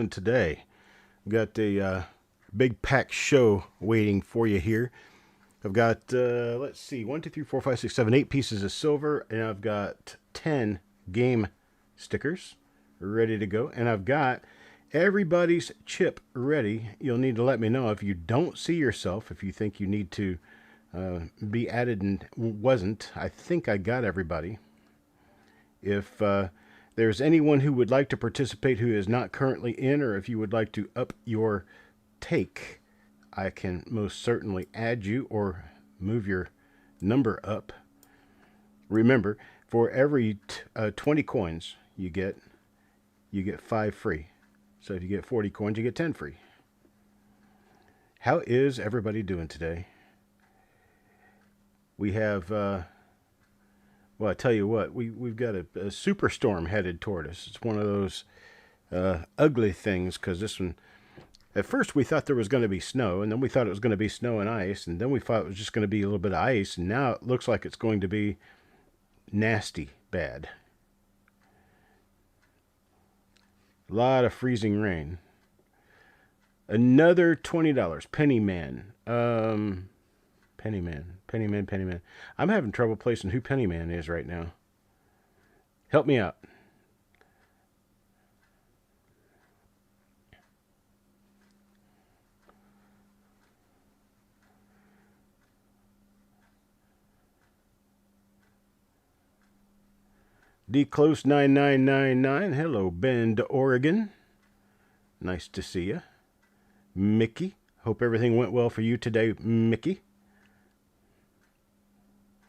Today, got a big pack show waiting for you here. I've got, let's see, 1, 2, 3, 4, 5, 6, 7, 8 pieces of silver, and I've got 10 game stickers ready to go. And I've got everybody's chip ready. You'll need to let me know if you don't see yourself, if you think you need to be added and wasn't. I think I got everybody. If there's anyone who would like to participate who is not currently in, or if you would like to up your take, I can most certainly add you or move your number up. Remember, for every 20 coins you get 5 free. So if you get 40 coins, you get 10 free. How is everybody doing today? We have well, I tell you what, we've got a superstorm headed toward us. It's one of those ugly things, because this one, at first we thought there was going to be snow, and then we thought it was going to be snow and ice, and then we thought it was just going to be a little bit of ice, and now it looks like it's going to be nasty bad. A lot of freezing rain. Another $20. Pennyman. Pennyman. I'm having trouble placing who Pennyman is right now. Help me out. D-Close 9999. Hello, Bend, Oregon. Nice to see you. Mickey. Hope everything went well for you today, Mickey.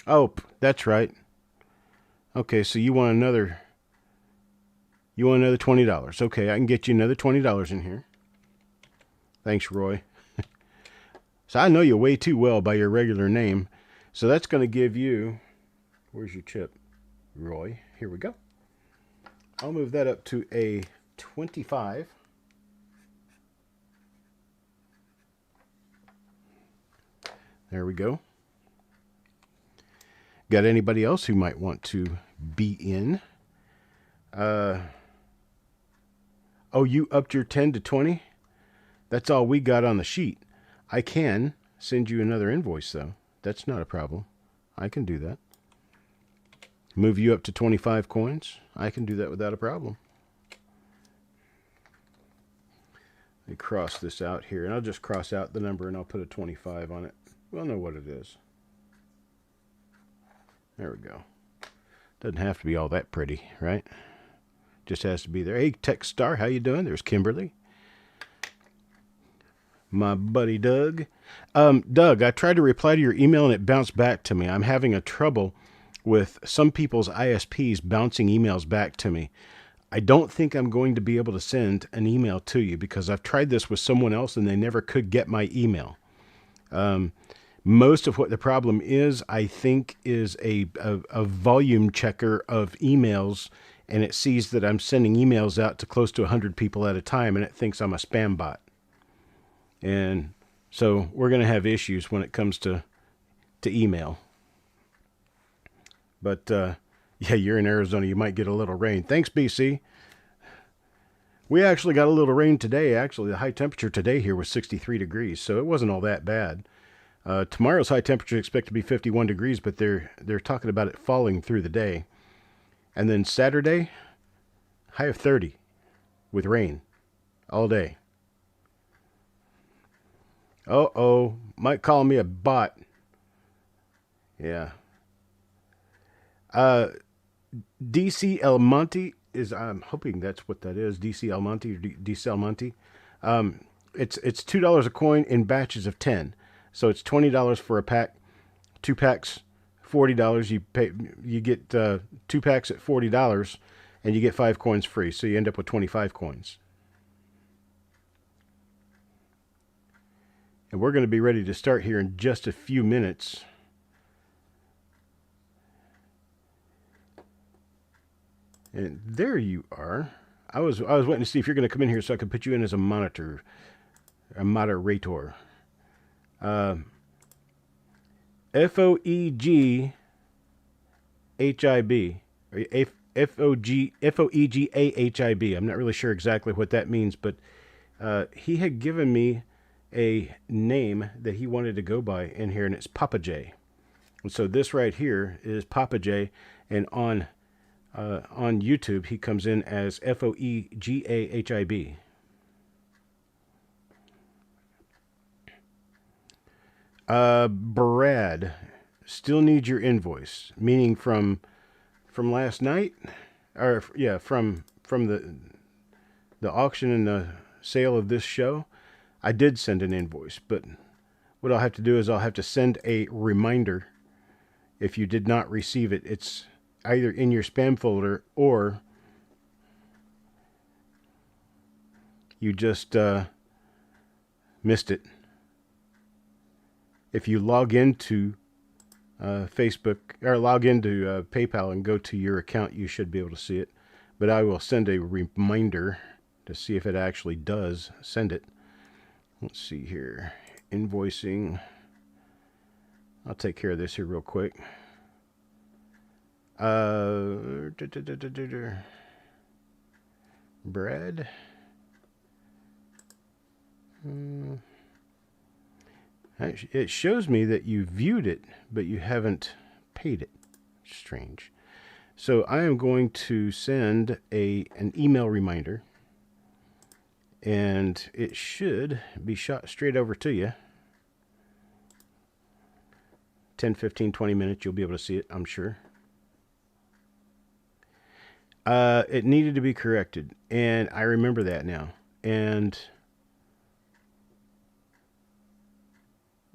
Oh, that's right. Okay, so you want another $20. Okay, I can get you another $20 in here. Thanks, Roy. So I know you way too well by your regular name. So that's going to give you, where's your chip? Roy. Here we go. I'll move that up to a 25. There we go. Got anybody else who might want to be in? Oh, you upped your 10 to 20? That's all we got on the sheet. I can send you another invoice, though. That's not a problem. I can do that. Move you up to 25 coins. I can do that without a problem. Let me cross this out here, and I'll just cross out the number, and I'll put a 25 on it. We'll know what it is. There we go. Doesn't have to be all that pretty, right? Just has to be there. Hey, Tech Star, how you doing? There's Kimberly. My buddy Doug. Doug, I tried to reply to your email and it bounced back to me. I'm having a trouble with some people's ISPs bouncing emails back to me. I don't think I'm going to be able to send an email to you because I've tried this with someone else and they never could get my email. Most of what the problem is, I think, is a volume checker of emails, and it sees that I'm sending emails out to close to 100 people at a time, and it thinks I'm a spam bot. And so we're going to have issues when it comes to email. But, yeah, you're in Arizona. You might get a little rain. Thanks, BC. We actually got a little rain today. Actually, the high temperature today here was 63 degrees, so it wasn't all that bad. Tomorrow's high temperature is expected to be 51 degrees, but they're talking about it falling through the day. And then Saturday, high of 30 with rain all day. Uh-oh, might call me a bot. Yeah. DC El Monte is, I'm hoping that's what that is, DC El Monte or DC El Monte. It's $2 a coin in batches of 10. So it's $20 for a pack, 2 packs, $40. You get 2 packs at $40, and you get 5 coins free. So you end up with 25 coins. And we're going to be ready to start here in just a few minutes. And there you are. I was waiting to see if you're going to come in here so I could put you in as a moderator. FOEGHIB, or Foegahib. I'm not really sure exactly what that means, but he had given me a name that he wanted to go by in here, and it's Papa J. And so this right here is Papa J, and on YouTube he comes in as Foegahib. Brad, still need your invoice, meaning from last night, or yeah, from the auction and the sale of this show. I did send an invoice, but what I'll have to do is I'll have to send a reminder. If you did not receive it, it's either in your spam folder or you just missed it. If you log into Facebook or log into PayPal and go to your account, you should be able to see it. But I will send a reminder to see if it actually does send it. Let's see here. Invoicing. I'll take care of this here real quick. Brad. It shows me that you viewed it, but you haven't paid it. Strange. So I am going to send an email reminder, and it should be shot straight over to you. 10, 15, 20 minutes, you'll be able to see it, I'm sure. It needed to be corrected, and I remember that now. And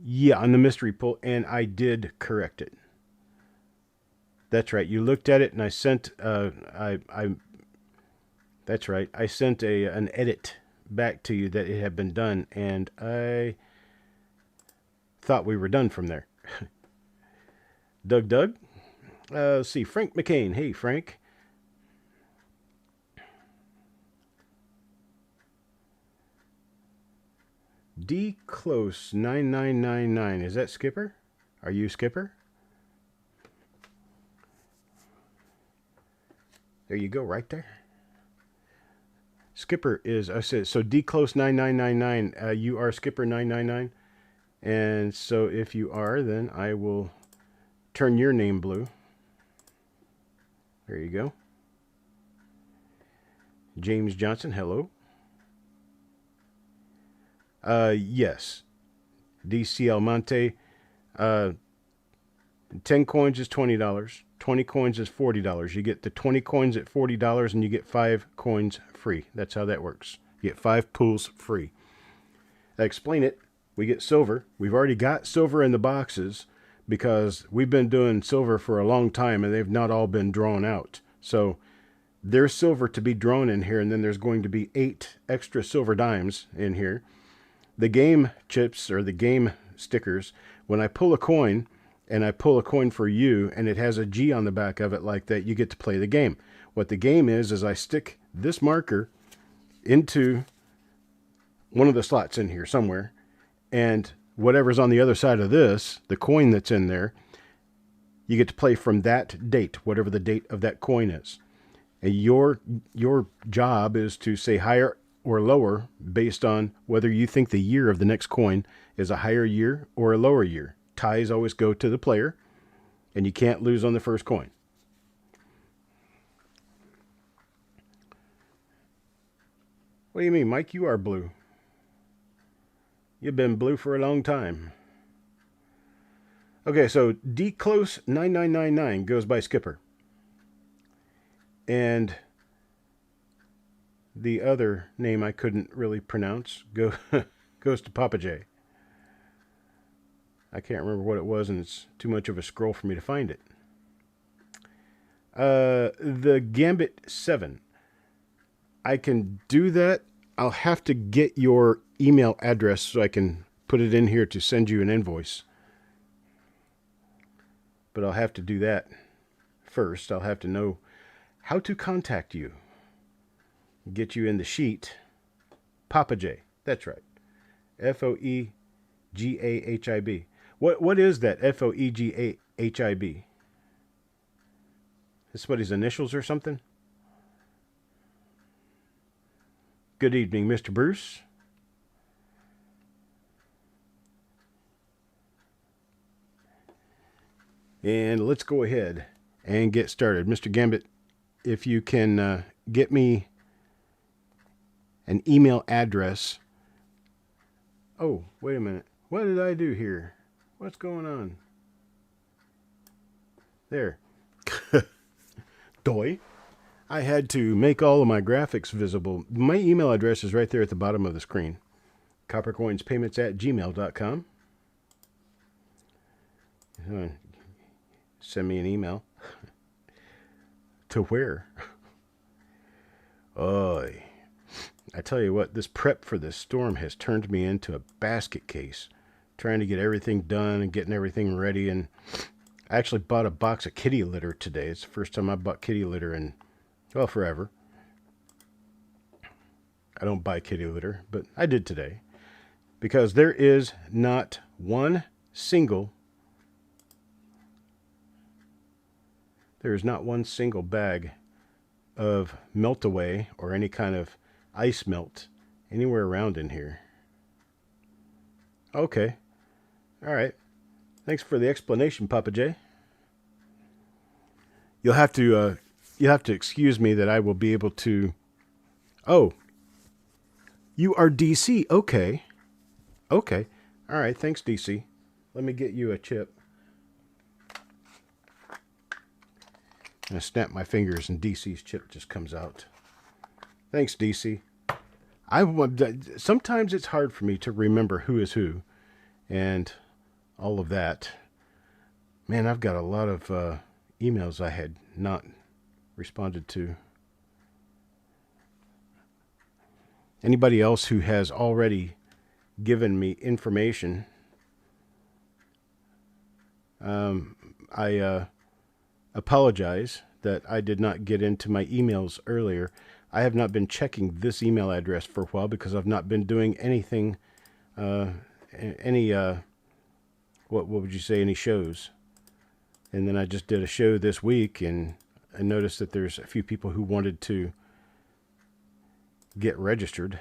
yeah, on the mystery pull, and I did correct it. That's right. You looked at it, and I sent that's right. I sent an edit back to you that it had been done, and I thought we were done from there. Doug. Let's see. Frank McCain. Hey, Frank. D Close 9999. Is that Skipper? Are you Skipper? There you go, right there. Skipper is, I said, so D Close 9999. You are Skipper 999. And so if you are, then I will turn your name blue. There you go. James Johnson, hello. Yes. DC Almonte. 10 coins is $20. 20 coins is $40. You get the 20 coins at $40 and you get 5 coins free. That's how that works. You get 5 pools free. I explain it. We get silver. We've already got silver in the boxes because we've been doing silver for a long time and they've not all been drawn out. So there's silver to be drawn in here, and then there's going to be 8 extra silver dimes in here. The game chips, or the game stickers, when I pull a coin, and I pull a coin for you, and it has a G on the back of it like that, you get to play the game. What the game is I stick this marker into one of the slots in here somewhere, and whatever's on the other side of this, the coin that's in there, you get to play from that date, whatever the date of that coin is. And your job is to say higher or lower based on whether you think the year of the next coin is a higher year or a lower year. Ties always go to the player, and you can't lose on the first coin. What do you mean, Mike? You are blue. You've been blue for a long time. Okay, so D Close 9999 goes by Skipper. And the other name I couldn't really pronounce goes to Papa J. I can't remember what it was, and it's too much of a scroll for me to find it. The Gambit 7. I can do that. I'll have to get your email address so I can put it in here to send you an invoice. But I'll have to do that first. I'll have to know how to contact you. Get you in the sheet. Papa J. That's right. Foegahib. What is that Foegahib? Is somebody's initials or something? Good evening, Mr. Bruce. And let's go ahead and get started. Mr. Gambit, if you can get me an email address. Oh, wait a minute. What did I do here? What's going on? There. Doy. I had to make all of my graphics visible. My email address is right there at the bottom of the screen. coppercoinspayments@gmail.com. Send me an email. To where? Oh, I tell you what, this prep for this storm has turned me into a basket case. Trying to get everything done and getting everything ready. And I actually bought a box of kitty litter today. It's the first time I bought kitty litter in, well, forever. I don't buy kitty litter, but I did today. Because there is not one single bag of melt-away or any kind of ice melt anywhere around in here. Okay. All right. Thanks for the explanation, Papa J. You'll have to excuse me that I will be able to. Oh, you are DC. Okay. Okay. All right. Thanks, DC. Let me get you a chip. I snap my fingers and DC's chip just comes out. Thanks, DC. Sometimes it's hard for me to remember who is who and all of that. Man, I've got a lot of emails I had not responded to. Anybody else who has already given me information, I apologize that I did not get into my emails earlier. I have not been checking this email address for a while because I've not been doing anything, what would you say, any shows. And then I just did a show this week, and I noticed that there's a few people who wanted to get registered.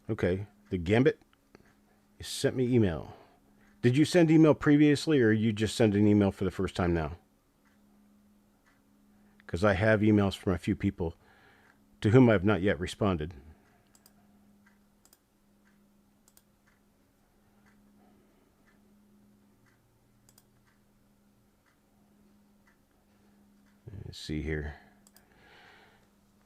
Okay, the Gambit, you sent me email. Did you send email previously, or you just send an email for the first time now? Because I have emails from a few people to whom I have not yet responded. Let's see here.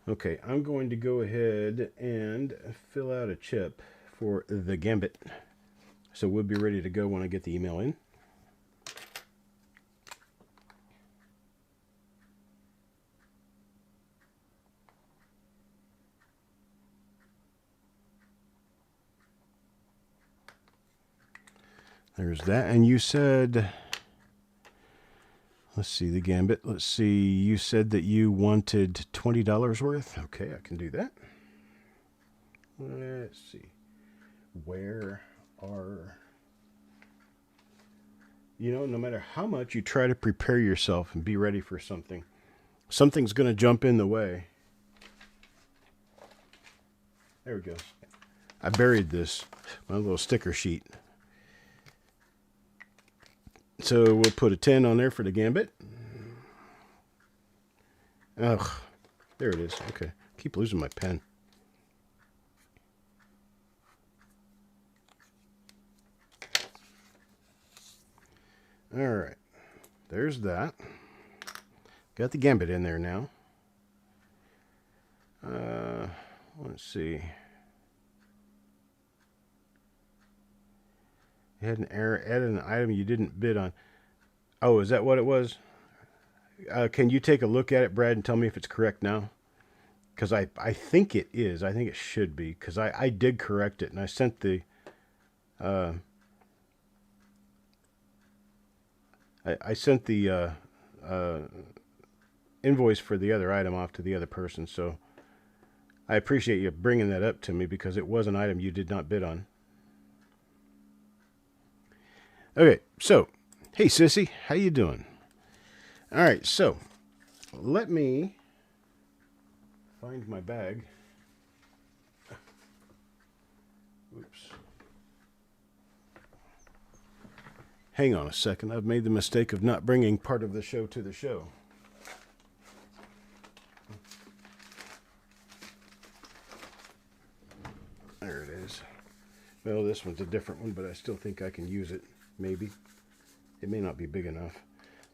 Okay, I'm going to go ahead and fill out a chip for the Gambit. So we'll be ready to go when I get the email in. There's that. And you said, let's see, the Gambit. Let's see, you said that you wanted $20 worth. Okay, I can do that. Let's see. Where are... You know, no matter how much you try to prepare yourself and be ready for something, something's going to jump in the way. There we go. I buried this, my little sticker sheet. So we'll put a 10 on there for the Gambit. Ugh, there it is. Okay, keep losing my pen. All right, there's that. Got the Gambit in there now. Let's see. You had an error, added an item you didn't bid on. Oh, is that what it was? Can you take a look at it, Brad, and tell me if it's correct now? Because I think it is. I think it should be, because I did correct it, and I sent the... I sent the invoice for the other item off to the other person, so I appreciate you bringing that up to me because it was an item you did not bid on. Okay, so Hey, sissy, how you doing? All right, so let me find my bag. Oops. Hang on a second. I've made the mistake of not bringing part of the show to the show. There it is. Well, this one's a different one, but I still think I can use it. Maybe. It may not be big enough.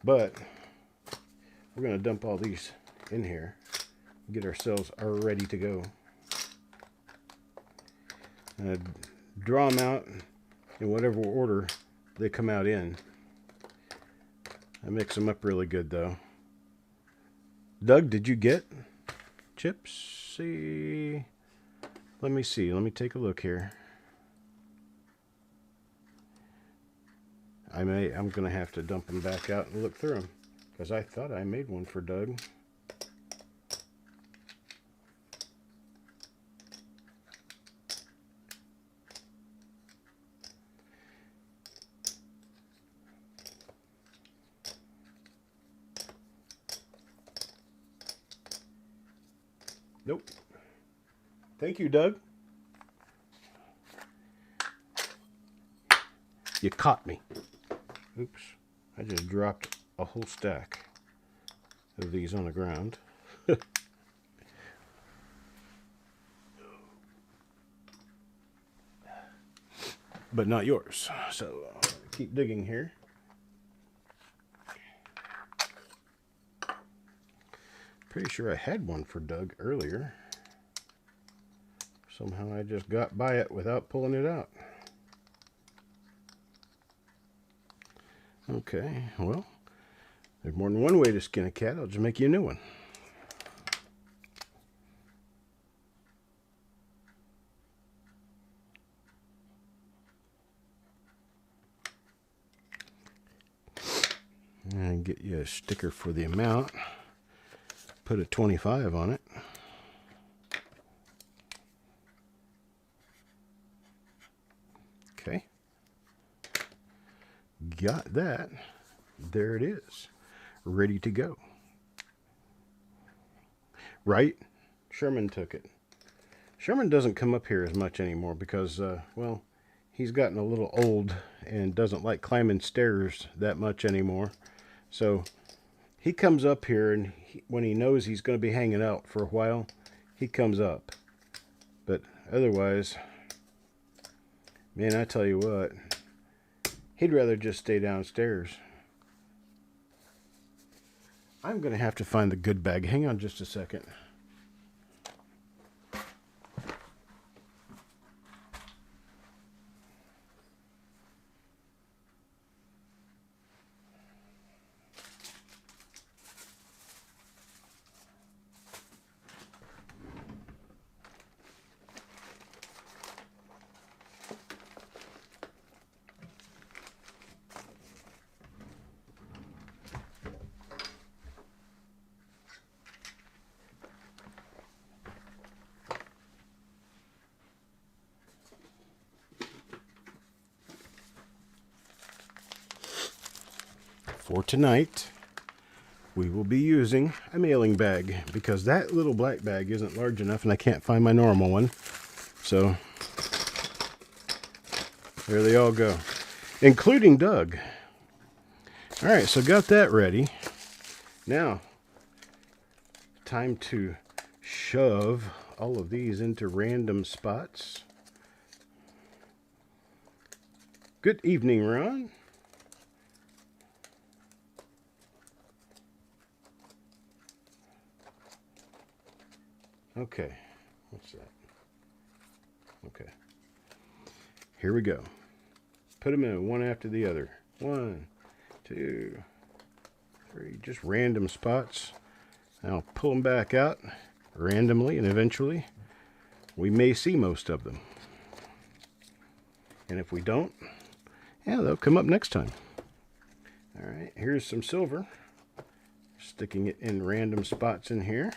But we're going to dump all these in here. Get ourselves ready to go. Draw them out in whatever order they come out in. I mix them up really good, though. Doug, did you get chips? See, let me see. Let me take a look here. I'm gonna have to dump them back out and look through them because I thought I made one for Doug. Nope. Thank you, Doug. You caught me. Oops. I just dropped a whole stack of these on the ground. But not yours. So keep digging here. Pretty sure I had one for Doug earlier. Somehow I just got by it without pulling it out. Okay, well, there's more than one way to skin a cat. I'll just make you a new one. And get you a sticker for the amount. Put a 25 on it. Okay. Got that. There it is. Ready to go. Right? Sherman took it. Sherman doesn't come up here as much anymore because, well, he's gotten a little old and doesn't like climbing stairs that much anymore. So he comes up here, and when he knows he's going to be hanging out for a while, he comes up. But otherwise, man, I tell you what, he'd rather just stay downstairs. I'm going to have to find the good bag. Hang on just a second. For tonight, we will be using a mailing bag because that little black bag isn't large enough and I can't find my normal one. So there they all go, including Doug. All right, so got that ready. Now, time to shove all of these into random spots. Good evening, Ron. Okay, what's that? Okay, here we go. Put them in one after the other. 1, 2, 3, just random spots. I'll pull them back out randomly, and eventually we may see most of them. And if we don't, yeah, they'll come up next time. All right, here's some silver. Sticking it in random spots in here.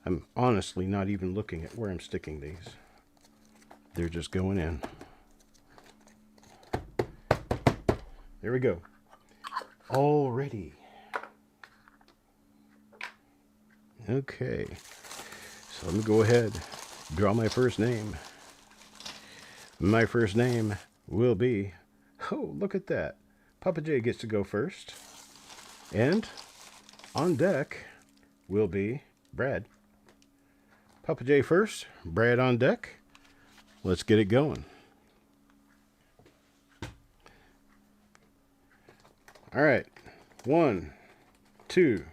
I'm honestly not even looking at where I'm sticking these. They're just going in. There we go. All ready. Okay. So let me go ahead, draw my first name. My first name will be, oh, look at that. Papa J gets to go first. And on deck will be Brad. Papa J first, Brad on deck. Let's get it going. All right. 1, 2,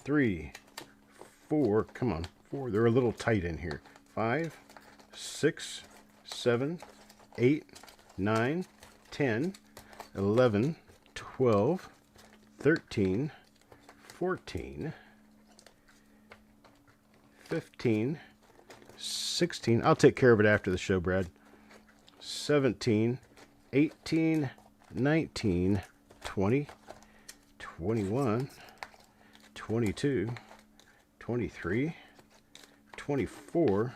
3, 4. Come on. 4. They're a little tight in here. 5, 6, 7, 8, 9, 10, 11, 12, 13, 14, 15, 16. I'll take care of it after the show, Brad. 17, 18, 19, 20, 21, 22, 23, 24,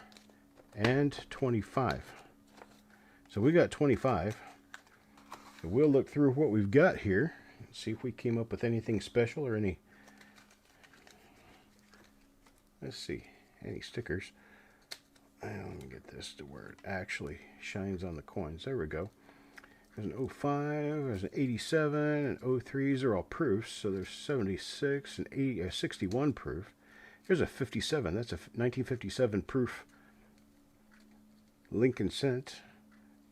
and 25. So we got 25. So we'll look through what we've got here and see if we came up with anything special or any, let's see, any stickers. Let me get this to where it actually shines on the coins. There we go. There's an 05, there's an 87, and 03s are all proofs. So there's 76 and 80, 61 proof. Here's a 57. That's a 1957 proof Lincoln cent.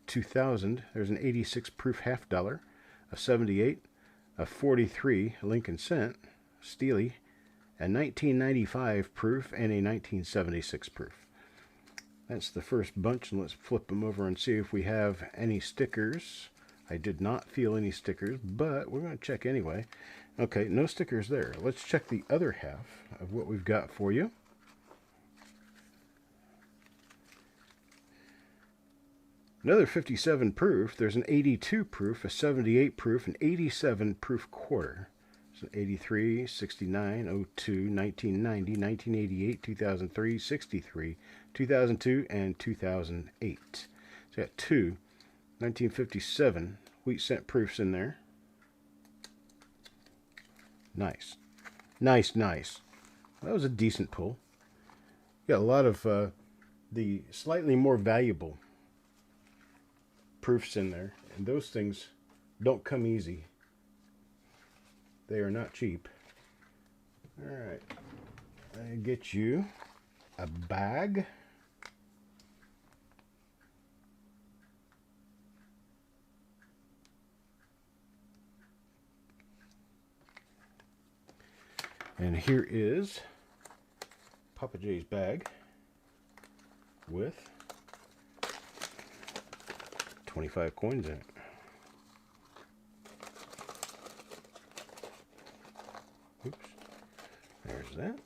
2000. There's an 86 proof half dollar. A 78, a 43 Lincoln cent, Steely, a 1995 proof, and a 1976 proof. That's the first bunch, and let's flip them over and see if we have any stickers. I did not feel any stickers, but we're going to check anyway. Okay, no stickers there. Let's check the other half of what we've got for you. Another 57 proof. There's an 82 proof, a 78 proof, an 87 proof quarter. So 83, 69, 02, 1990, 1988, 2003, 63, 2002, and 2008. So you got two 1957 wheat cent proofs in there. Nice. Nice, nice. That was a decent pull. You got a lot of the slightly more valuable proofs in there, and those things don't come easy. They are not cheap. All right, I get you a bag. And here is Papa J's bag with 25 coins in it. Oops. There's that.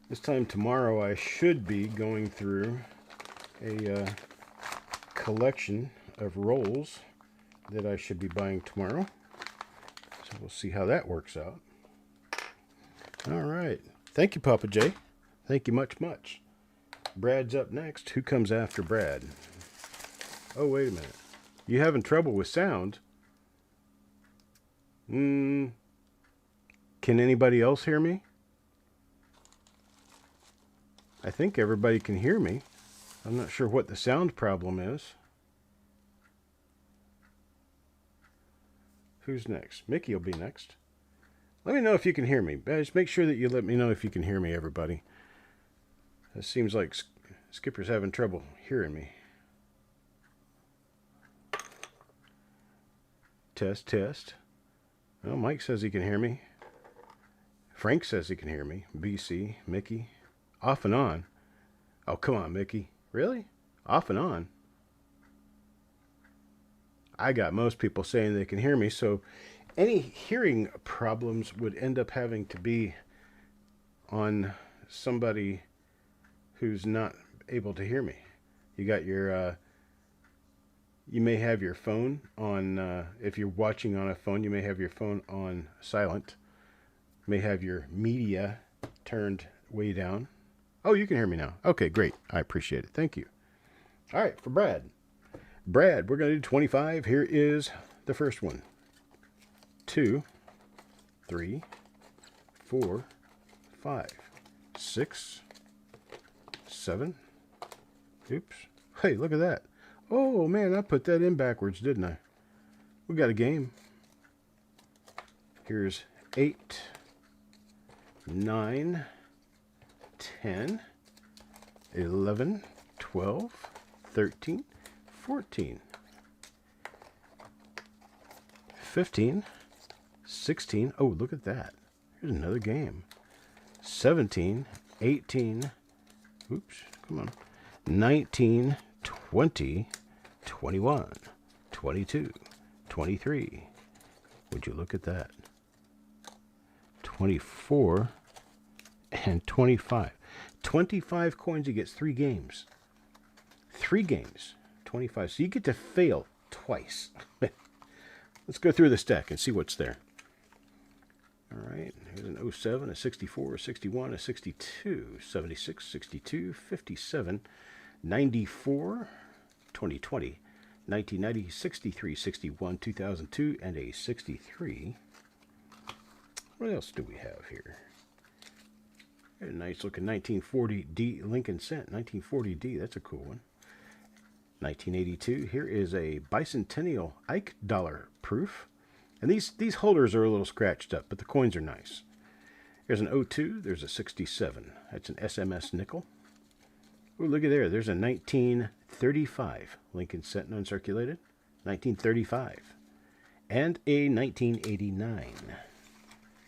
This time tomorrow I should be going through a collection of rolls that I should be buying tomorrow. So we'll see how that works out. All right. Thank you, Papa J. Thank you much, much. Brad's up next. Who comes after Brad? Oh, wait a minute. You having trouble with sound? Can anybody else hear me? I think everybody can hear me. I'm not sure what the sound problem is. Who's next? Mickey will be next. Let me know if you can hear me. Just make sure that you let me know if you can hear me, everybody. It seems like Skipper's having trouble hearing me. Test, test. Well, Mike says he can hear me. Frank says he can hear me. BC, Mickey. Off and on. Oh, come on, Mickey. Really? Off and on? I got most people saying they can hear me, so any hearing problems would end up having to be on somebody who's not able to hear me. You got your, you may have your phone on, if you're watching on a phone, you may have your phone on silent. You may have your media turned way down. Oh, you can hear me now. Okay, great. I appreciate it. Thank you. All right, for Brad. Brad, we're going to do 25. Here is the first one. 2, 3, 4, 5, 6, 7. Oops. Hey, look at that. Oh, man, I put that in backwards, didn't I? We got a game. Here's 8, 9, 10, 11, 12, 13, 14, 15, 16. Oh, look at that. Here's another game. 17, 18. Oops, come on. 19, 20, 21, 22, 23. Would you look at that? 24 and 25. 25 coins, he gets 3 games. 3 games. 25. So you get to fail twice. Let's go through the stack and see what's there. All right. Here's an 07, a 64, a 61, a 62, 76, 62, 57, 94, 2020, 1990, 63, 61, 2002, and a 63. What else do we have here? A nice looking 1940D Lincoln Cent. 1940D, that's a cool one. 1982, here is a bicentennial Ike dollar proof. And these holders are a little scratched up, but the coins are nice. Here's an 02, there's a 67. That's an SMS nickel. Oh, look at there. There's a 1935 Lincoln Cent uncirculated. 1935. And a 1989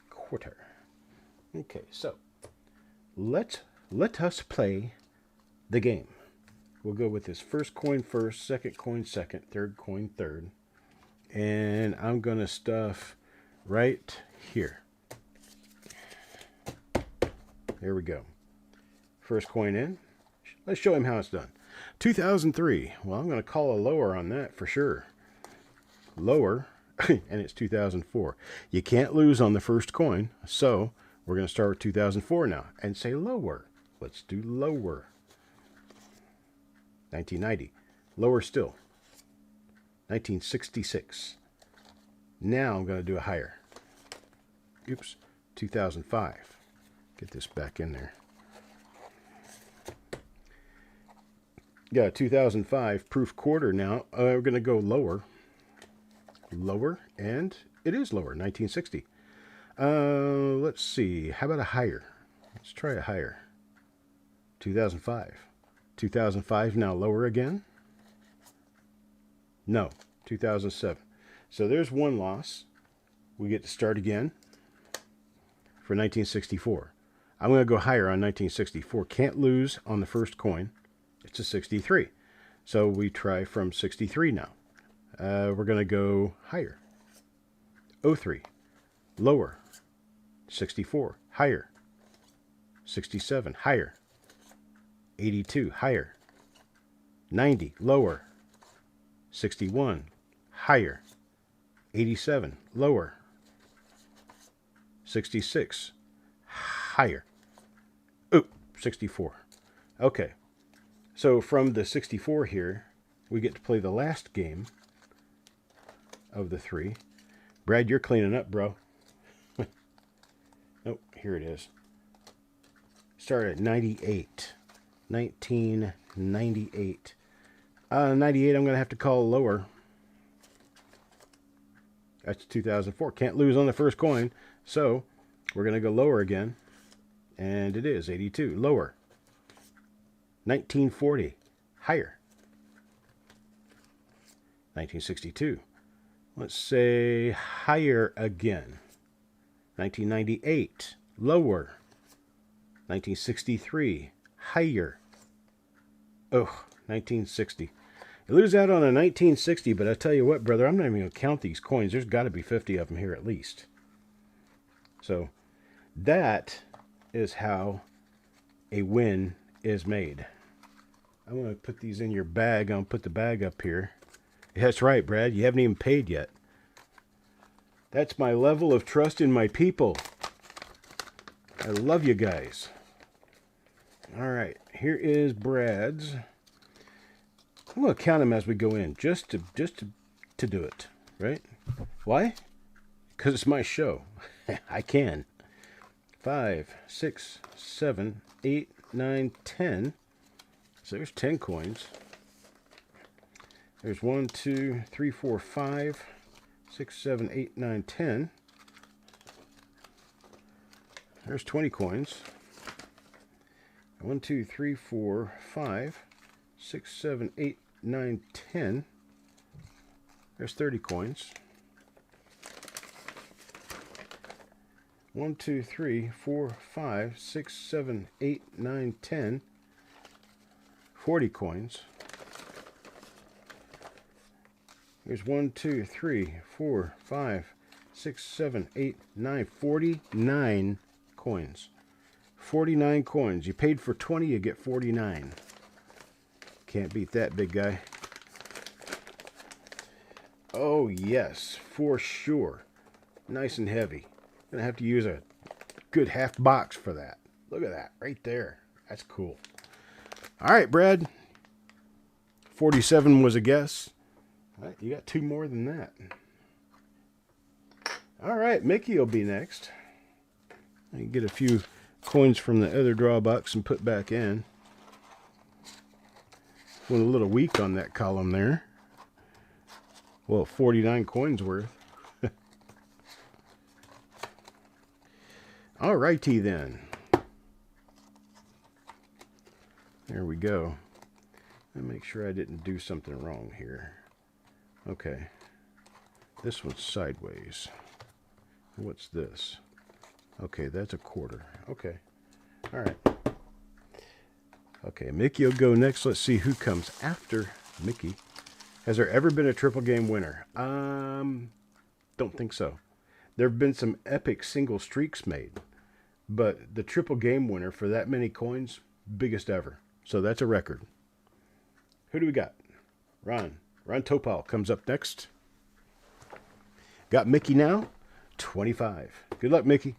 quarter. Okay, so let us play the game. We'll go with this first coin first, second coin second, third coin third. And I'm going to stuff right here. There we go. First coin in. Let's show him how it's done. 2003. Well, I'm going to call a lower on that for sure. Lower. And it's 2004. You can't lose on the first coin. So we're going to start with 2004 now and say lower. Let's do lower. 1990. Lower still. 1966. Now I'm going to do a higher. Oops. 2005. Get this back in there. Got a 2005 proof quarter now. We're going to go lower. Lower. And it is lower. 1960. Let's see. How about a higher? Let's try a higher. 2005. 2005 now lower again. No. 2007. So there's one loss. We get to start again for 1964. I'm going to go higher on 1964. Can't lose on the first coin. It's a 63. So we try from 63 now. We're going to go higher. 03. Lower. 64. Higher. 67. Higher. 82. Higher. 90. Lower. 61. Higher. 87. Lower. 66. Higher. Oh, 64. Okay. So from the 64 here, we get to play the last game of the 3. Brad, you're cleaning up, bro. Oh, here it is. Start at 98. 1998. 98, I'm going to have to call lower. That's 2004. Can't lose on the first coin. So we're going to go lower again. And it is 82. Lower. 1940. Higher. 1962. Let's say higher again. 1998. Lower. 1963. Higher. Oh, 1960. You lose out on a 1960, but I tell you what, brother, I'm not even going to count these coins. There's got to be 50 of them here at least. So that is how a win is made. I'm going to put these in your bag. I'm going to put the bag up here. That's right, Brad. You haven't even paid yet. That's my level of trust in my people. I love you guys. All right, here is Brad's. I'm going to count them as we go in, just to do it, right? Why? Because it's my show. I can. 5, 6, 7, 8, 9, 10. So there's 10 coins. There's 1, 2, 3, 4, 5, 6, 7, 8, 9, 10. There's 20 coins. 1, 2, 3, 4, 5, 6, 7, 8, 9, 10. There's 30 coins. 1, 2, 3, 4, 5, 6, 7, 8, 9, 10. 40 coins. There's 1, 2, 3, 4, 5, 6, 7, 8, 9, 49 coins. 49 coins. You paid for 20, you get 49. Can't beat that, big guy. Oh, yes, for sure. Nice and heavy. Gonna have to use a good half box for that. Look at that right there. That's cool. All right, Brad. 47 was a guess. All right, you got 2 more than that. All right, Mickey will be next. I can get a few coins from the other draw box and put back in. Went a little weak on that column there. Well, 49 coins worth. All righty then. There we go. Let me make sure I didn't do something wrong here. Okay. This one's sideways. What's this? Okay, that's a quarter. Okay. All right. Okay, Mickey will go next. Let's see who comes after Mickey. Has there ever been a triple game winner? Don't think so. There have been some epic single streaks made, but the triple game winner for that many coins, biggest ever. So that's a record. Who do we got? Ron Topal comes up next. Got Mickey now. 25. Good luck, Mickey.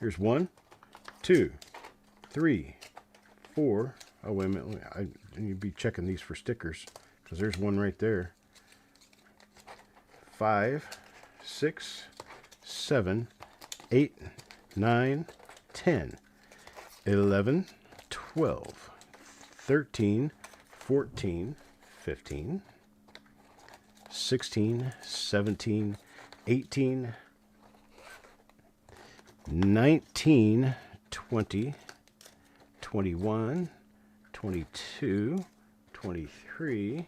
Here's 1, 2, 3, 4. Oh, wait a minute. I need to be checking these for stickers because there's one right there. 5, 6, 7, 8, 9, 10, 11, 12, 13, 14, 15, 16, 17, 18, 19, 20, 21, 22, 23,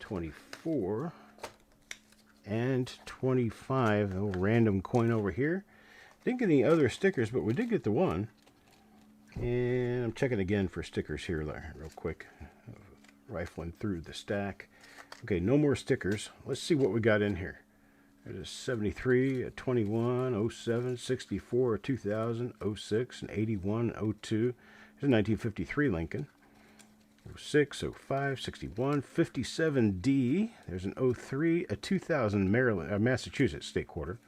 24, and 25. A little random coin over here. Didn't get any other stickers, but we did get the one. And I'm checking again for stickers here real quick. Rifling through the stack. Okay, no more stickers. Let's see what we got in here. There's a 73, a 21, 07, 64, a 2000, 06, an 81, 02. There's a 1953 Lincoln. 06, 05, 61, 57D. There's an 03, a 2000 Massachusetts State Quarter.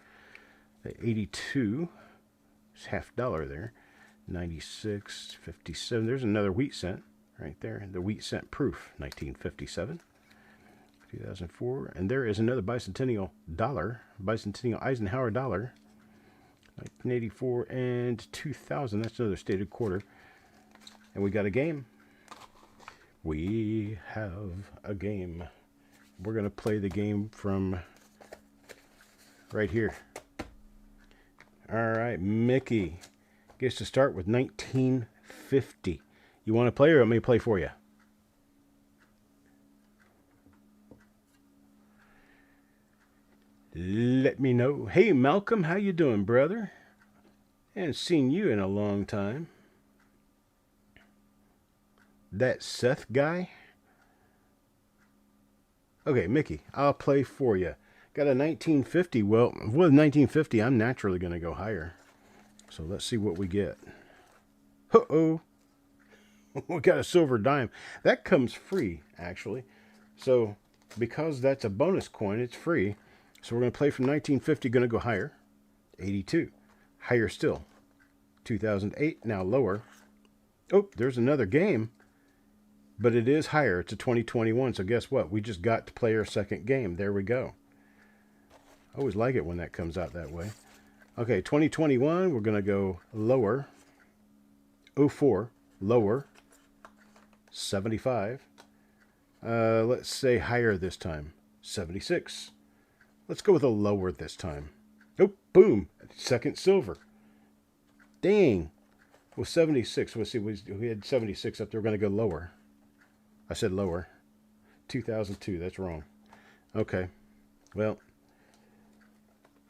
A 82. It's $50 there. 96, 57. There's another wheat cent right there. The wheat cent proof, 1957. 2004. And there is another bicentennial dollar. Bicentennial Eisenhower dollar. 1984 and 2000. That's another stated quarter. And we got a game. We have a game. We're going to play the game from right here. All right, Mickey gets to start with 1950. You want to play or let me play for you? Let me know. Hey, Malcolm, how you doing, brother? Haven't seen you in a long time. That Seth guy? Okay, Mickey, I'll play for you. Got a 1950. Well, with 1950, I'm naturally going to go higher. So let's see what we get. Uh-oh. We got a silver dime. That comes free, actually. So because that's a bonus coin, it's free. So we're going to play from 1950, going to go higher. 82. Higher still. 2008, now lower. Oh, there's another game, but it is higher. It's a 2021. So guess what? We just got to play our second game. There we go. I always like it when that comes out that way. Okay, 2021, we're going to go lower. 04, lower. 75. Let's say higher this time. 76. Let's go with a lower this time. Oh, boom. Second silver. Dang. Well, 76. Let's see. We had 76 up there. We're going to go lower. I said lower. 2002. That's wrong. Okay. Well,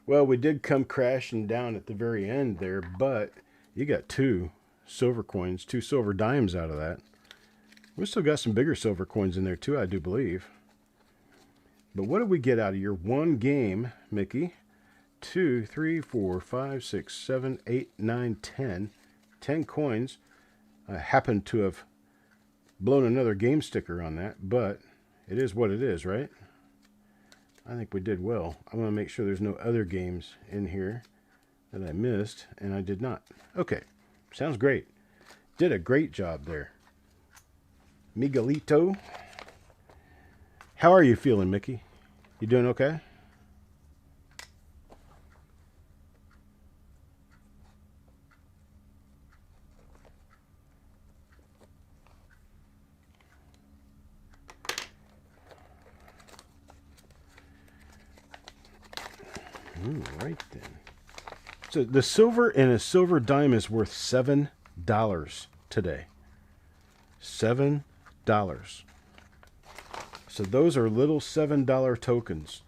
we did come crashing down at the very end there, but you got 2 silver coins, 2 silver dimes out of that. We still got some bigger silver coins in there too, I do believe. But what did we get out of your one game, Mickey? 2, 3, 4, 5, 6, 7, 8, 9, 10. 10 coins. I happen to have blown another game sticker on that, but it is what it is, right? I think we did well. I want to make sure there's no other games in here that I missed, and I did not. Okay, sounds great. Did a great job there. Miguelito. How are you feeling, Mickey? You doing okay? Right then. So the silver in a silver dime is worth $7 today. $7. So those are little $7 tokens.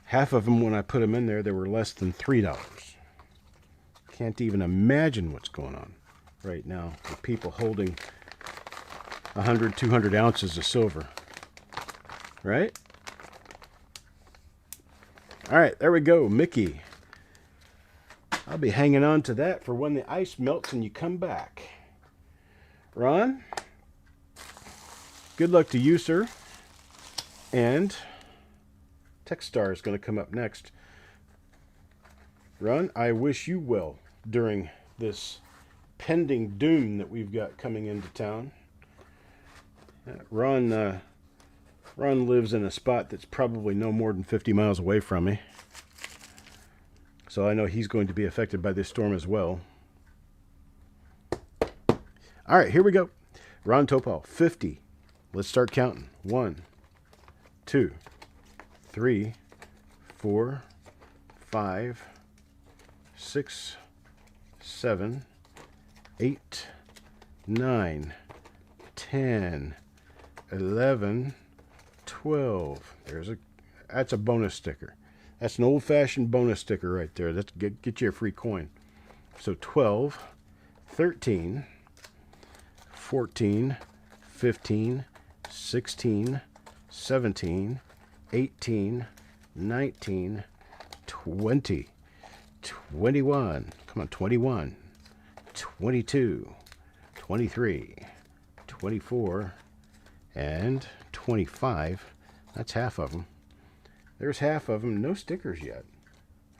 Half of them, when I put them in there, they were less than $3. Can't even imagine what's going on right now with people holding 100, 200 ounces of silver. Right? All right, there we go, Mickey. I'll be hanging on to that for when the ice melts and you come back. Ron, good luck to you, sir. And Techstar is going to come up next. Ron, I wish you well during this pending doom that we've got coming into town. Ron lives in a spot that's probably no more than 50 miles away from me. So I know he's going to be affected by this storm as well. All right, here we go. Ron Topol, 50. Let's start counting. 1, 2, 3, 4, 5, 6, 7, 8, 9, 10, 11, 12. That's a bonus sticker. That's an old-fashioned bonus sticker right there. That's get you a free coin. So 12, 13, 14, 15, 16, 17, 18, 19, 20, 21. Come on, 21, 22, 23, 24, and 25. That's half of them. There's half of them. No stickers yet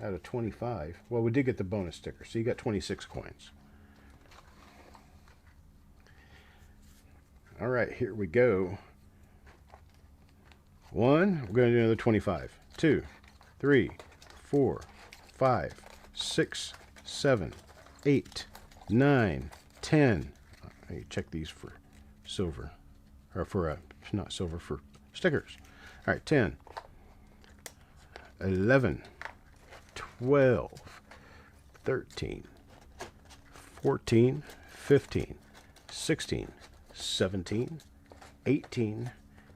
out of 25. Well, we did get the bonus sticker, so you got 26 coins. All right, here we go. 1, we're going to do another 25. 2, 3, 4, 5, 6, 7, 8, 9, 10. I check these for silver. Or for, not silver, for stickers. All right, 10, 11, 12, 13, 14, 15, 16, 17, 18,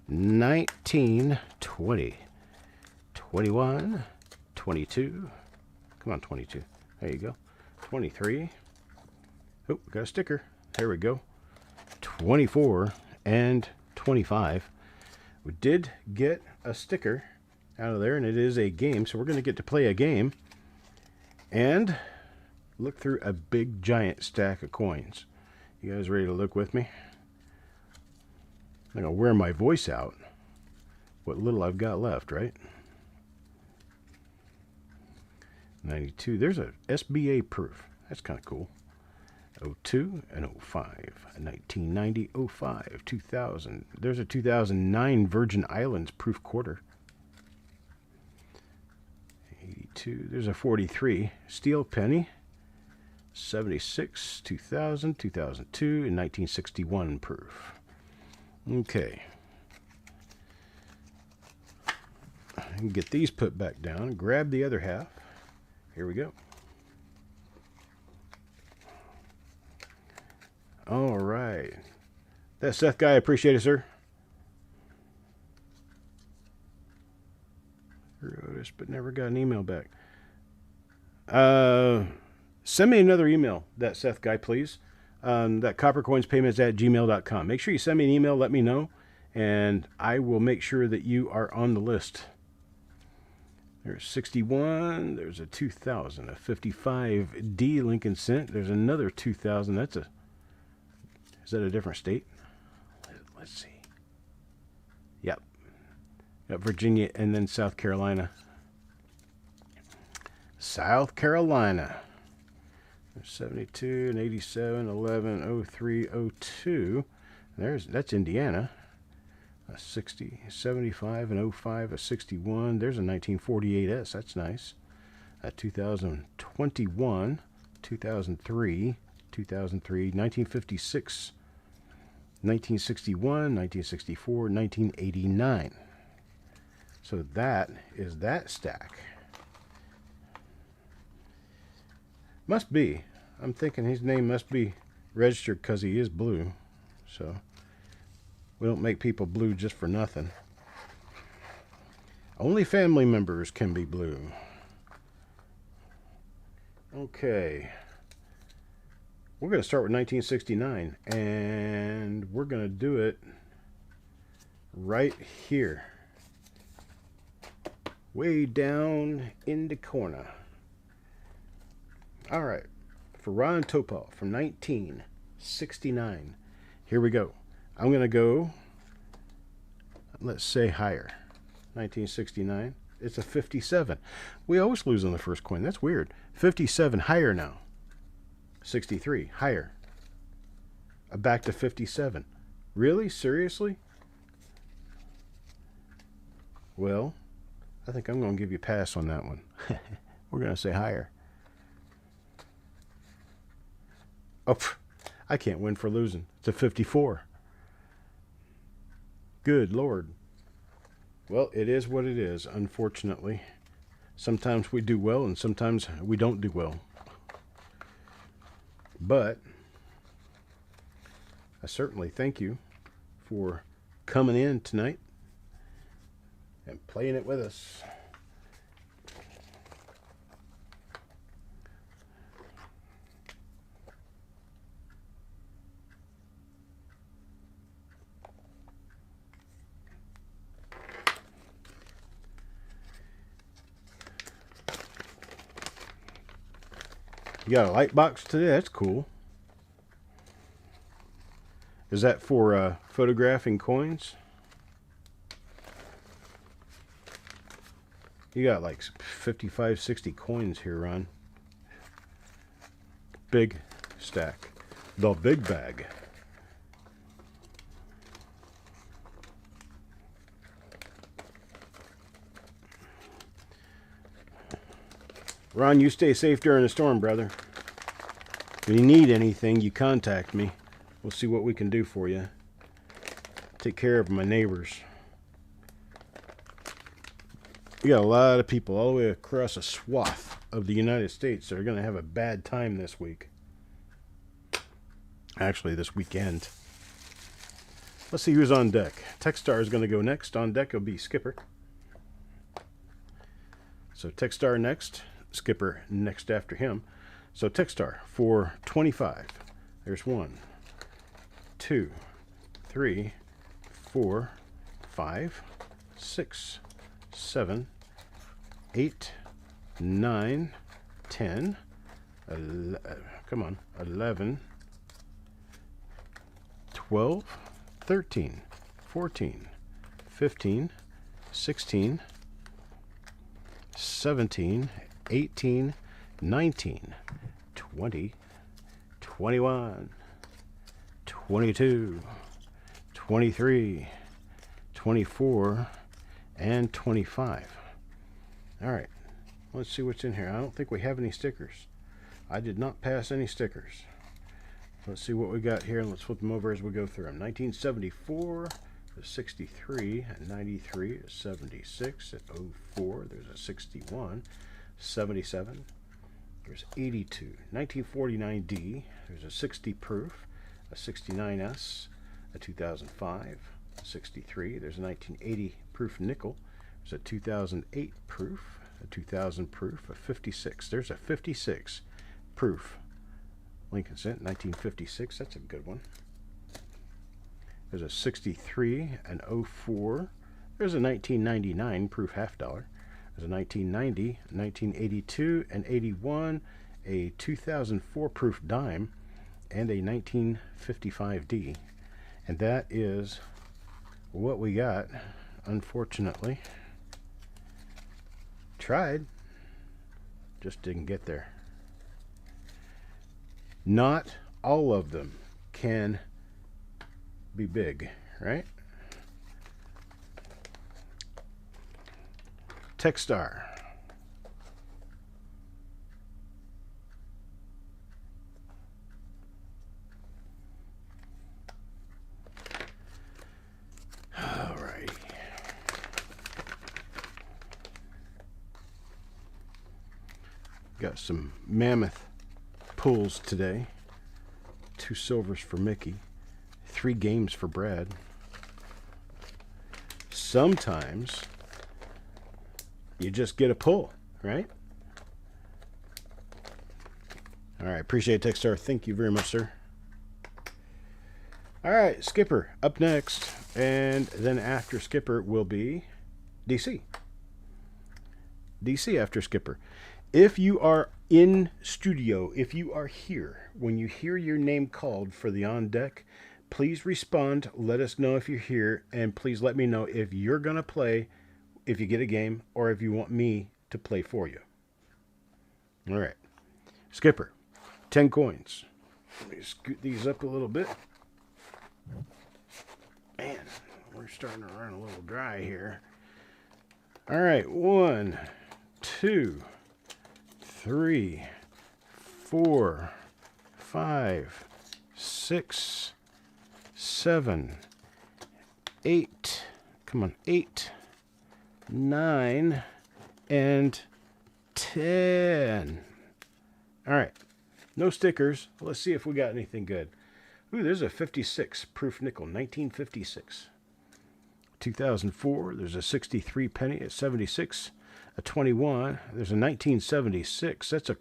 19, 20, 21, 22. Come on, 22. There you go. 23. Oh, we got a sticker. There we go. 24 and 25. We did get a sticker out of there, and it is a game, so we're going to get to play a game and look through a big giant stack of coins. You guys ready to look with me? I'm going to wear my voice out. What little I've got left, right? 92. There's a SBA proof. That's kind of cool. 02 and 05, 1990, 05, 2000. There's a 2009 Virgin Islands proof quarter. 82, there's a 43 steel penny. 76, 2000, 2002, and 1961 proof. Okay. I can get these put back down and grab the other half. Here we go. All right. That Seth guy, I appreciate it, sir. Wrote us, but never got an email back. Send me another email, that Seth guy, please. That coppercoinspayments@gmail.com. Make sure you send me an email, let me know, and I will make sure that you are on the list. There's 61. There's a 2000, a 55D Lincoln Cent. There's another 2000. Is that a different state? Let's see. Yep. Got Virginia and then South Carolina. South Carolina. There's 72 and 87, 11, 03, 02. That's Indiana. A 60, 75 and 05, a 61. There's a 1948S. That's nice. A 2021, 2003, 2003, 1956, 1961, 1964, 1989. So that is that stack. Must be. I'm thinking his name must be registered because he is blue. So we don't make people blue just for nothing. Only family members can be blue. Okay. We're going to start with 1969. And we're going to do it right here. Way down in the corner. All right. For Ron Topol from 1969. Here we go. I'm going to go, let's say higher. 1969. It's a 57. We always lose on the first coin. That's weird. 57 higher now. 63 higher. Back to 57. Really? Seriously? Well, I think I'm going to give you a pass on that one. We're going to say higher. Oh, I can't win for losing. It's a 54. Good Lord. Well, it is what it is, unfortunately. Sometimes we do well and sometimes we don't do well. But I certainly thank you for coming in tonight and playing it with us. You got a light box today? That's cool. Is that for photographing coins? You got like 55, 60 coins here, Ron. Big stack. The big bag. Ron, you stay safe during the storm, brother. If you need anything, you contact me. We'll see what we can do for you. Take care of my neighbors. We got a lot of people all the way across a swath of the United States that are going to have a bad time this week. Actually, this weekend. Let's see who's on deck. Techstar is going to go next. On deck will be Skipper. So Techstar next. Skipper next after him. So Techstar for 25. There's 1, 2, 3, 4, 5, 6, 7, 8, 9, 10, 11, 12, 13, 14, 15, 16, 17, 18, 19, 20, 21, 22, 23, 24, and 25. All right, let's see what's in here. I don't think we have any stickers. I did not pass any stickers. Let's see what we got here, and let's flip them over as we go through them. 1974 is 63, at 93 is 76, at 04 there's a 61, 77, there's 82, 1949D, there's a 60 proof, a 69S, a 2005, 63, there's a 1980 proof nickel, there's a 2008 proof, a 2000 proof, a 56, there's a 56 proof Lincoln Cent, 1956, that's a good one. There's a 63, an 04, there's a 1999 proof $half. There's a 1990, 1982, an 81, a 2004 proof dime, and a 1955D. And that is what we got, unfortunately. Tried, just didn't get there. Not all of them can be big, right? Techstar. All right. Got some mammoth pulls today. 2 silvers for Mickey. 3 games for Brad. Sometimes you just get a pull, right? All right, appreciate it, Techstar. Thank you very much, sir. All right, Skipper up next, and then after Skipper will be DC. DC after Skipper. If you are in studio, if you are here, when you hear your name called for the on deck, please respond. Let us know if you're here, and please let me know if you're going to play, if you get a game, or if you want me to play for you. All right. Skipper, 10 coins. Let me scoot these up a little bit. Man, we're starting to run a little dry here. All right. 1, 2, 3, 4, 5, 6, 7, 8. Come on, 8, 9, and 10. All right. No stickers. Let's see if we got anything good. Ooh, there's a 56 proof nickel, 1956. 2004, there's a 63 penny at 76. A 21, there's a 1976. That's a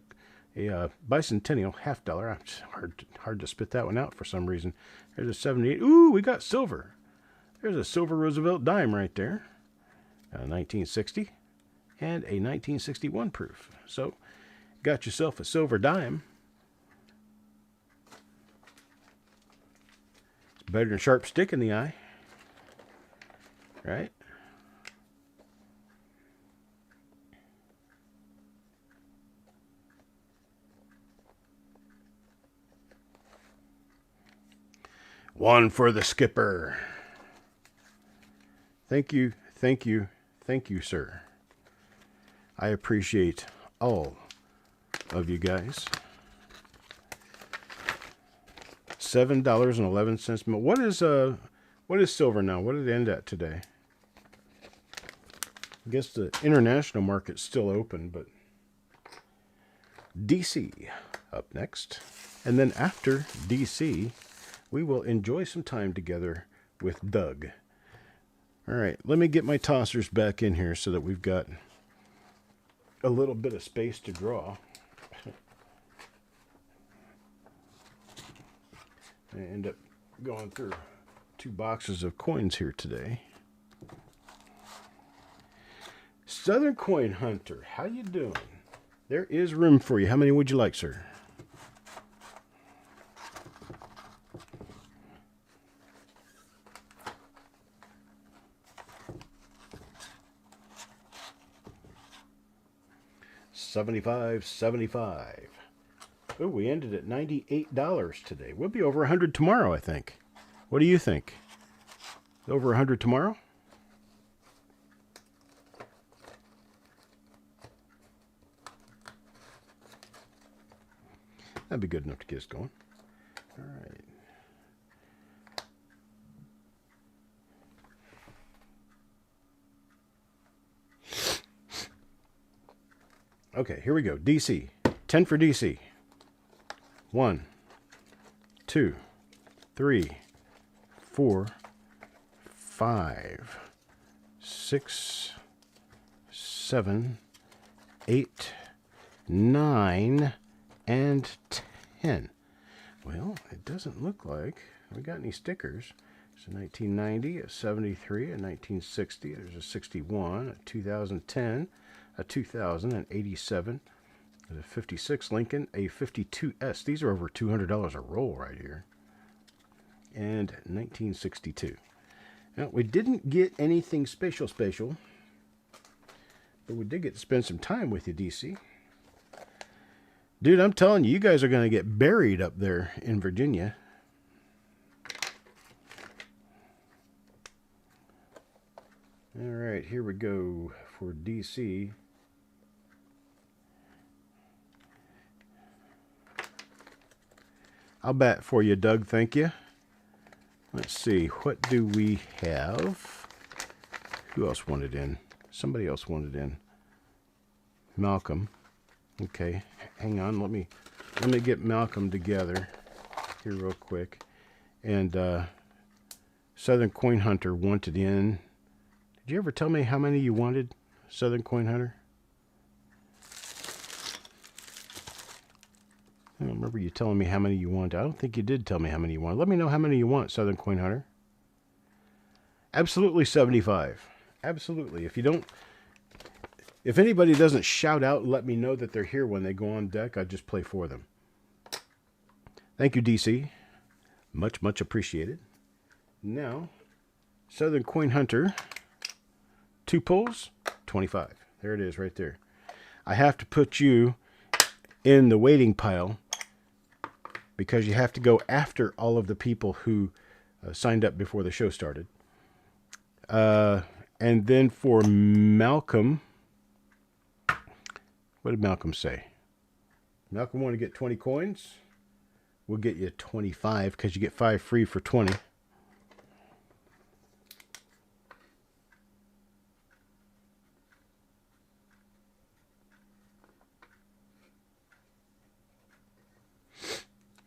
bicentennial $half. It's hard to spit that one out for some reason. There's a 78. Ooh, we got silver. There's a silver Roosevelt dime right there. A 1960 and a 1961 proof. So, got yourself a silver dime. It's better than a sharp stick in the eye. Right? One for the Skipper. Thank you, thank you, thank you, sir. I appreciate all of you guys. $7.11. What is silver now? What did it end at today? I guess the international market's still open, but DC up next. And then after DC, we will enjoy some time together with Doug. All right, let me get my tossers back in here so that we've got a little bit of space to draw. I end up going through 2 boxes of coins here today. Southern Coin Hunter, how you doing? There is room for you. How many would you like, sir? $75.75. Oh, we ended at $98 today. We'll be over 100 tomorrow, I think. What do you think? Over 100 tomorrow? That'd be good enough to get us going. All right. Okay, here we go. DC. 10 for DC. 1, 2, 3, 4, 5, 6, 7, 8, 9, and 10. Well, it doesn't look like we got any stickers. There's a 1990, a 73, a 1960, there's a 61, a 2010, a 2087, there's a 56 Lincoln, a 52S. These are over $200 a roll right here. And 1962. Now, we didn't get anything special, but we did get to spend some time with you, DC. Dude, I'm telling you, you guys are going to get buried up there in Virginia. All right, here we go for DC. I'll bat for you, Doug. Thank you. Let's see. What do we have? Who else wanted in? Somebody else wanted in. Malcolm. Okay. Hang on. Let me get Malcolm together here real quick. And Southern Coin Hunter wanted in. Did you ever tell me how many you wanted, Southern Coin Hunter? I don't remember you telling me how many you want. I don't think you did tell me how many you want. Let me know how many you want, Southern Coin Hunter. Absolutely 75. Absolutely. If anybody doesn't shout out and let me know that they're here when they go on deck, I just play for them. Thank you, DC. Much, much appreciated. Now, Southern Coin Hunter, 2 pulls, 25. There it is right there. I have to put you in the waiting pile because you have to go after all of the people who signed up before the show started. And then for Malcolm, what did Malcolm say? Malcolm wanted to get 20 coins. We'll get you 25 because you get 5 free for 20.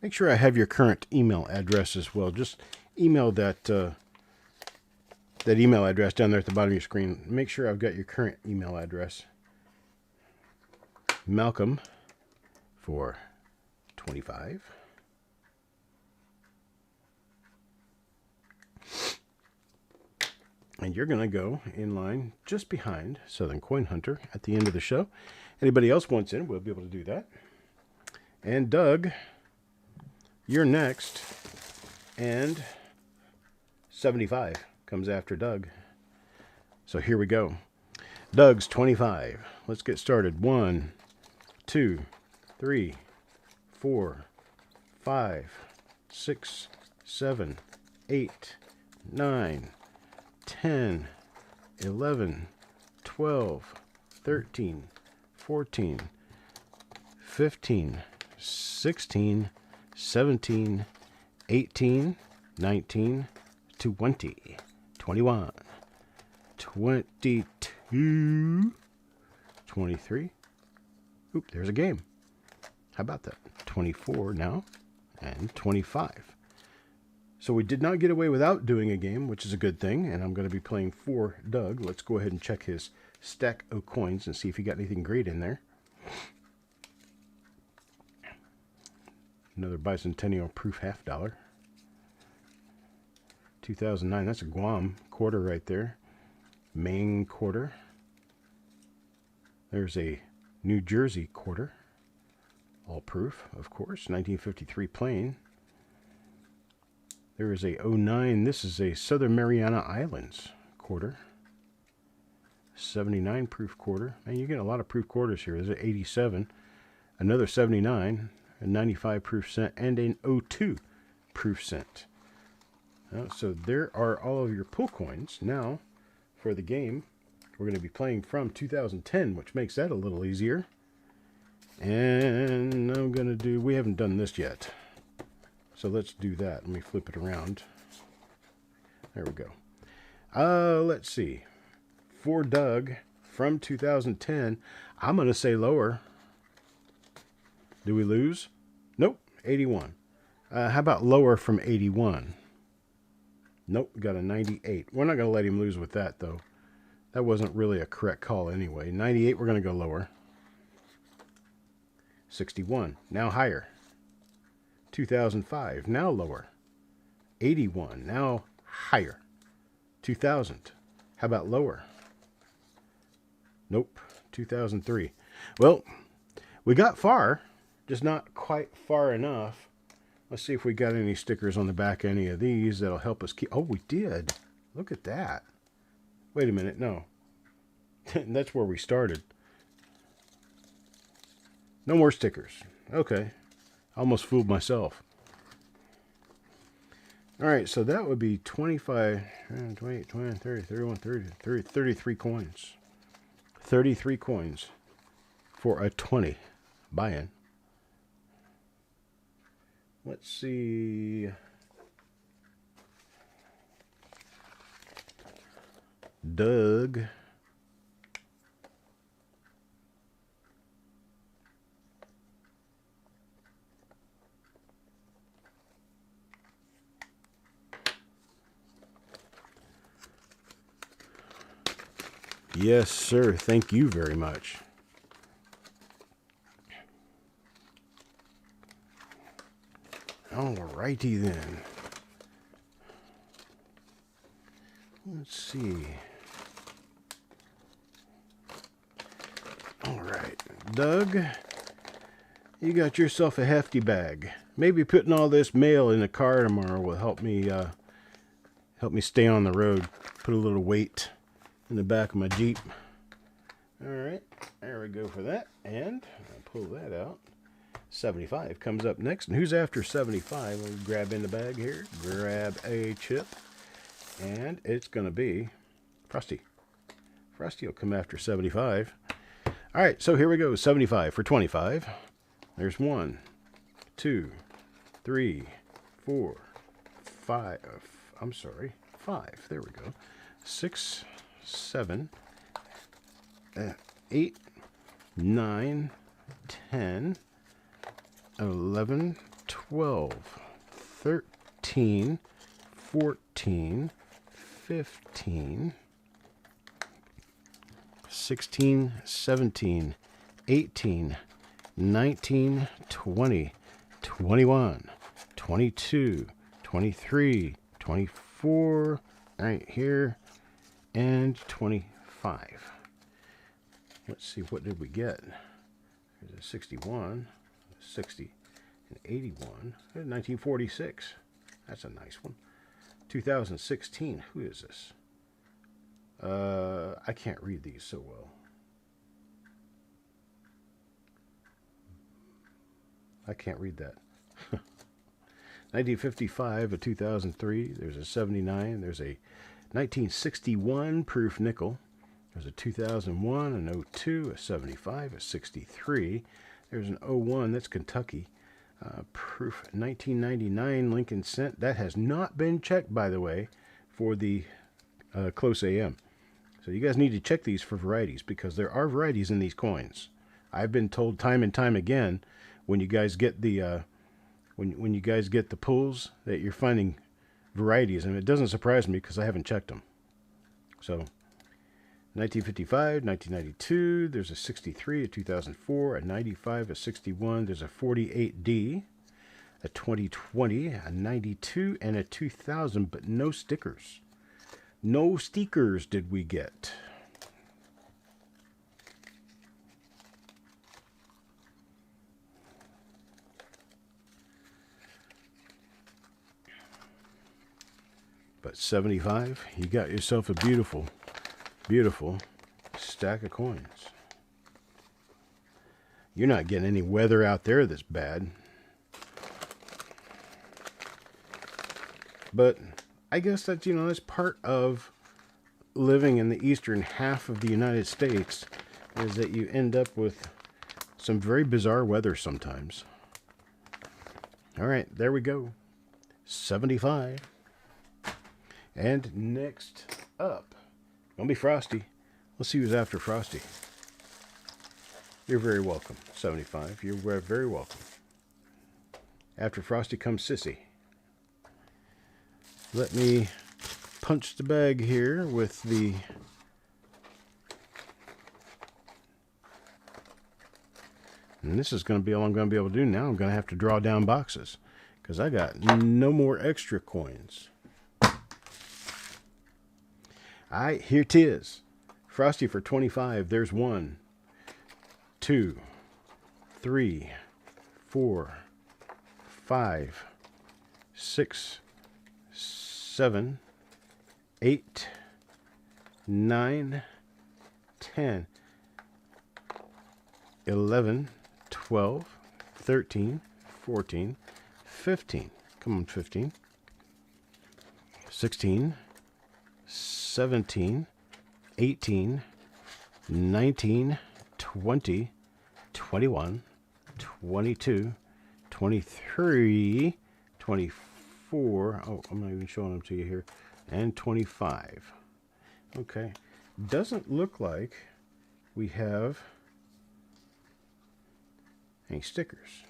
Make sure I have your current email address as well. Just email that that email address down there at the bottom of your screen. Make sure I've got your current email address. Malcolm for 25. And you're going to go in line just behind Southern Coin Hunter at the end of the show. Anybody else wants in, we'll be able to do that. And Doug, you're next. And 75 comes after Doug. So here we go. Doug's 25. Let's get started. 1, 2, 3, 4, 5, 6, 7, 8, 9, 10, 11, 12, 13, 14, 15, 16, 17, 18, 19, 20, 21, 22, 23. Oop, there's a game. How about that? 24 now, and 25. So we did not get away without doing a game, which is a good thing, and I'm going to be playing for Doug. Let's go ahead and check his stack of coins and see if he got anything great in there. Another bicentennial proof $50. 2009, that's a Guam quarter right there. Maine quarter. There's a New Jersey quarter. All proof, of course. 1953 plain. There is a 09. This is a Southern Mariana Islands quarter. 79 proof quarter. Man, you get a lot of proof quarters here. There's an 87. Another 79. a 95 proof cent, and an 02 proof cent. So there are all of your pull coins. Now, for the game, we're going to be playing from 2010, which makes that a little easier. And I'm going to do, we haven't done this yet. So let's do that. Let me flip it around. There we go. Let's see. For Doug, from 2010, I'm going to say lower. Do we lose? Nope, 81. How about lower from 81? Nope, got a 98. We're not going to let him lose with that, though. That wasn't really a correct call anyway. 98, we're going to go lower. 61, now higher. 2005, now lower. 81, now higher. 2000, how about lower? Nope, 2003. Well, we got far, just not quite far enough. Let's see if we got any stickers on the back of any of these that'll help us keep... Oh, we did. Look at that. Wait a minute, no. That's where we started. No more stickers. Okay. I almost fooled myself. All right, so that would be 25, 28, 20, 30, 31, 30, 33 coins. 33 coins for a 20 buy-in. Let's see. Doug. Yes, sir. Thank you very much. Alrighty then. Let's see. Alright, Doug, you got yourself a hefty bag. Maybe putting all this mail in the car tomorrow will help me stay on the road. Put a little weight in the back of my Jeep. Alright, there we go for that. And I'll pull that out. 75 comes up next. And who's after 75? We'll grab in the bag here. Grab a chip. And it's going to be Frosty. Frosty will come after 75. All right, so here we go. 75 for 25. There's 1, 2, 3, 4, 5. I'm sorry, 5. There we go. 6, 7, 8, 9, 10, 11, 12, 13, 14, 15, 16, 17, 18, 19, 20, 21, 22, 23, 24, right here, and 25. Let's see, what did we get? There's a 61, 60, and 81, 1946. That's a nice one. 2016, who is this? I can't read these so well. I can't read that. 1955, a 2003, there's a 79, there's a 1961 proof nickel, there's a 2001, an 02, a 75, a 63, there's an 01, that's Kentucky, proof 1999 Lincoln cent. That has not been checked, by the way, for the Close AM. So you guys need to check these for varieties, because there are varieties in these coins. I've been told time and time again, when you guys get the when you guys get the pulls, that you're finding varieties, and it doesn't surprise me because I haven't checked them. So 1955, 1992, there's a 63, a 2004, a 95, a 61, there's a 48D, a 2020, a 92, and a 2000, but no stickers. No stickers did we get. But 75, you got yourself a beautiful, beautiful stack of coins. You're not getting any weather out there that's bad. But I guess that's, that's part of living in the eastern half of the United States, is that you end up with some very bizarre weather sometimes. All right, there we go. 75. And next up, gonna be Frosty. Let's see who's after Frosty. You're very welcome. 75. You're very welcome. After Frosty comes Sissy. Let me punch the bag here with the and this is going to be all I'm going to be able to do now. I'm going to have to draw down boxes because I got no more extra coins. Alright, here it is. Frosty for 25. There's 1, 2, 3, 4, 5, 6, 7, 8, 9, 10, 11, 12, 13, 14, 15. Come on, 15. 16, 17, 18, 19, 20, 21, 22, 23, 24. Oh, I'm not even showing them to you here. And 25. Okay. Doesn't look like we have any stickers.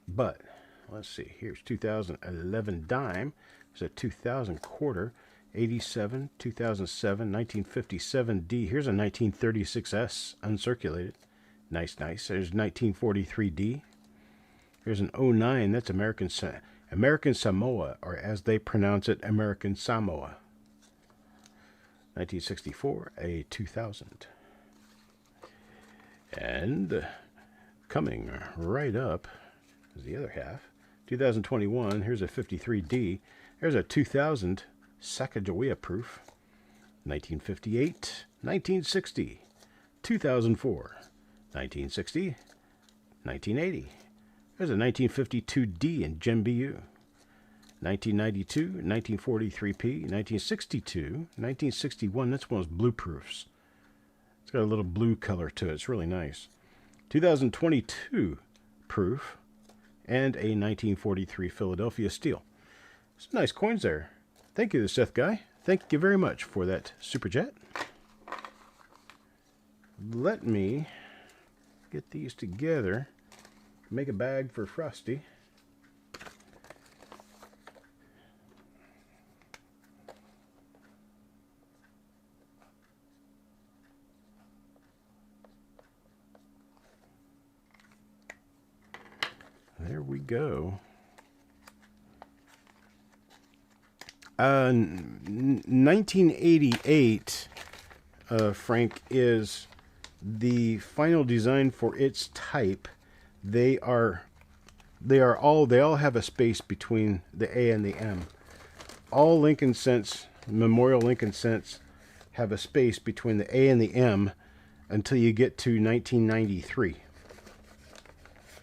But let's see. Here's 2011 dime. There's a 2000 quarter. 87, 2007, 1957D. Here's a 1936S uncirculated. Nice. There's 1943D. Here's an 09. That's American Samoa, or as they pronounce it, American Samoa. 1964, a 2000. And coming right up is the other half. 2021, here's a 53D. There's a 2000 Sacagawea proof. 1958, 1960, 2004, 1960, 1980. There's a 1952D in Gem BU. 1992, 1943P, 1962, 1961. That's one of those blue proofs. It's got a little blue color to it. It's really nice. 2022 proof and a 1943 Philadelphia steel. Some nice coins there. Thank you, the Seth guy. Thank you very much for that super chat. Let me get these together. Make a bag for Frosty. There we go. 1988, Frank, is the final design for its type. They all have a space between the A and the M. All Lincoln Cents, Memorial Lincoln Cents, have a space between the A and the M until you get to 1993.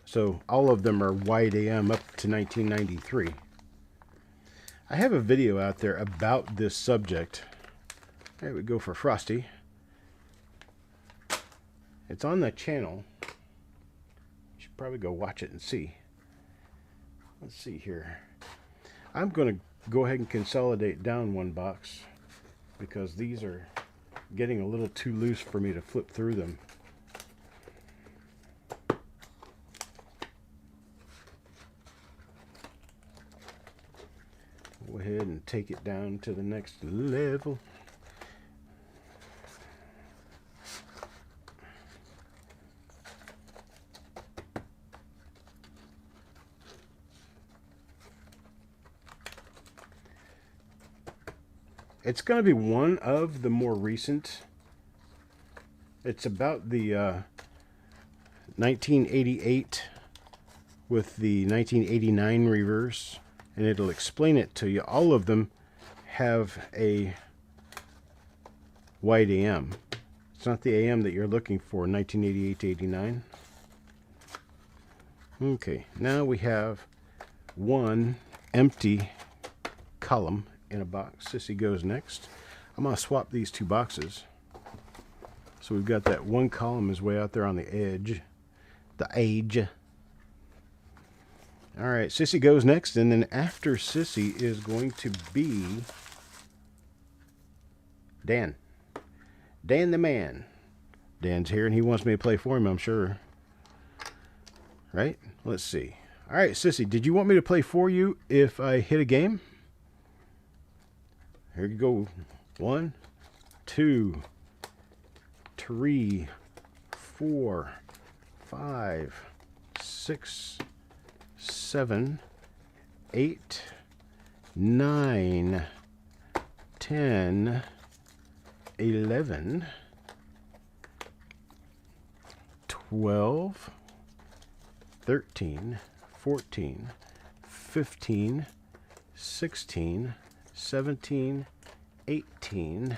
So all of them are wide AM up to 1993. I have a video out there about this subject. There we go for Frosty. It's on the channel. You should probably go watch it and see. Let's see here. I'm going to go ahead and consolidate down one box because these are getting a little too loose for me to flip through them. Go ahead and take it down to the next level. It's going to be one of the more recent. It's about the 1988 with the 1989 reverse, and it'll explain it to you. All of them have a wide AM. It's not the AM that you're looking for, 1988 to 89. Okay, now we have one empty column in a box. Sissy goes next. I'm going to swap these two boxes. So we've got that one column is way out there on the edge. The edge. Alright, Sissy goes next, and then after Sissy is going to be Dan. Dan the man. Dan's here, and he wants me to play for him, I'm sure. Right? Let's see. Alright, Sissy, did you want me to play for you if I hit a game? Here you go. 1, 2, 3, 4, 5, 6, 7, 8, 9, 10, 11, 12, 13, 14, 15, 16, 17, 18,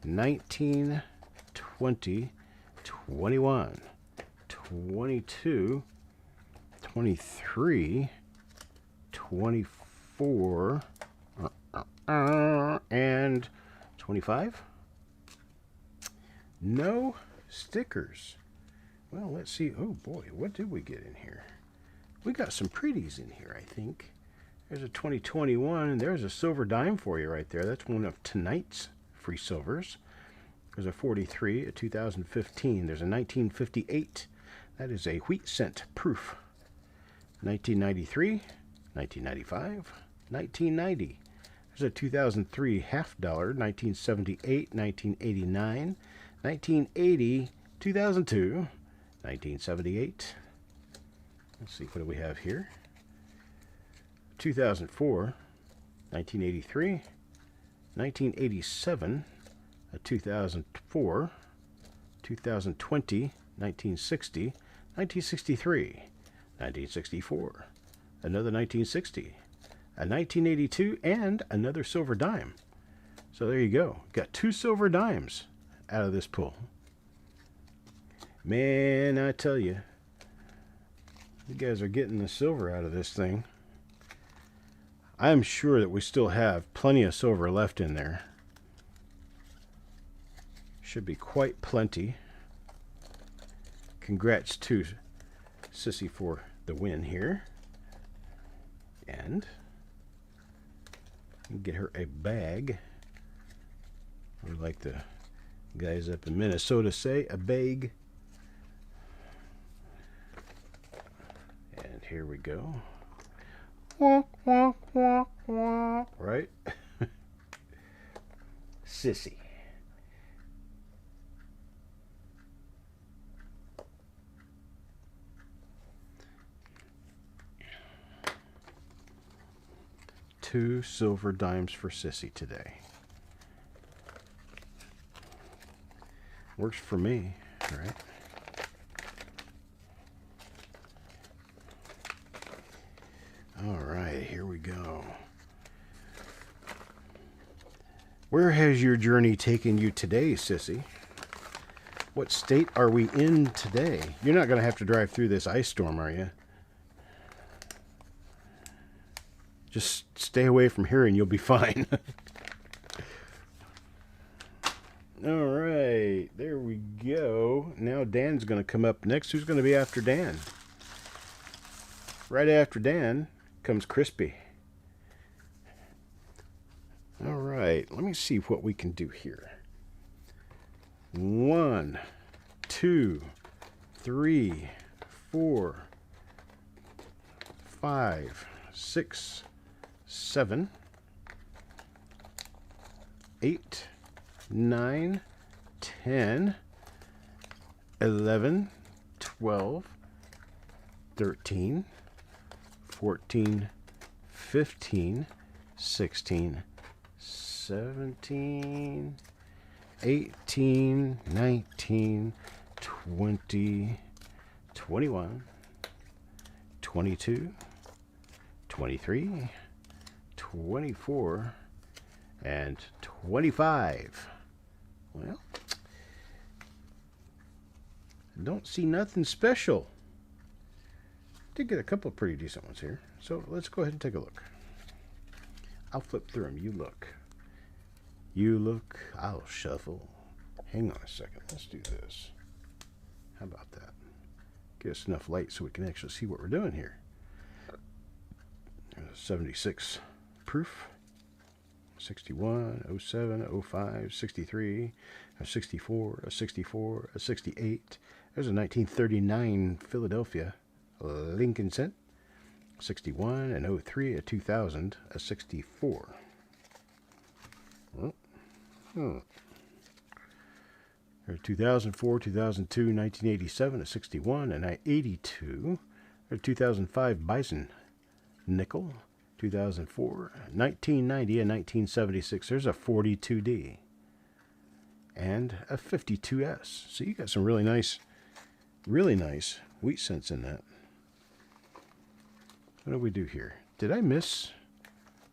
19, 20, 21, 22, 23, 24, and 25. No stickers. Well, let's see. Oh boy, what did we get in here? We got some pretties in here, I think. There's a 2021, and there's a silver dime for you right there. That's one of tonight's free silvers. There's a 43, a 2015. There's a 1958. That is a wheat cent proof. 1993, 1995, 1990. There's a 2003 half dollar, 1978, 1989, 1980, 2002, 1978. Let's see, what do we have here? 2004, 1983, 1987, a 2004, 2020, 1960, 1963, 1964, another 1960, a 1982, and another silver dime. So there you go. Got 2 silver dimes out of this pull. Man, I tell you, you guys are getting the silver out of this thing. I'm sure that we still have plenty of silver left in there. Should be quite plenty. Congrats to Sissy for the win here. And get her a bag. Or like the guys up in Minnesota say, a bag. And here we go. Right? Sissy. Two silver dimes for Sissy today. Works for me, right? All right, here we go. Where has your journey taken you today, Sissy? What state are we in today? You're not going to have to drive through this ice storm, are you? Just stay away from here and you'll be fine. All right, there we go. Now Dan's going to come up next. Who's going to be after Dan? Right after Dan comes Crispy. All right, let me see what we can do here. 1, 2, 3, 4, 5, 6, 7, 8, 9, 10, 11, 12, 13, 14, 15, 16, 17, 18, 19, 20, 21, 22, 23, 24, and 25. Well, I don't see nothing special. Did get a couple of pretty decent ones here. So let's go ahead and take a look. I'll flip through them. You look. You look. I'll shuffle. Hang on a second. Let's do this. How about that? Get us enough light so we can actually see what we're doing here. 76 proof. 61, 07, 05, 63, a 64, a 64, a 68. There's a 1939 Philadelphia Lincoln cent. 61, an 03, a 2000, a 64. There's 2004, 2002, 1987, a 61, and an 82. There's 2005 Bison nickel. 2004, 1990, and 1976. There's a 42D. And a 52S. So you got some really nice wheat cents in that. What do we do here? Did I miss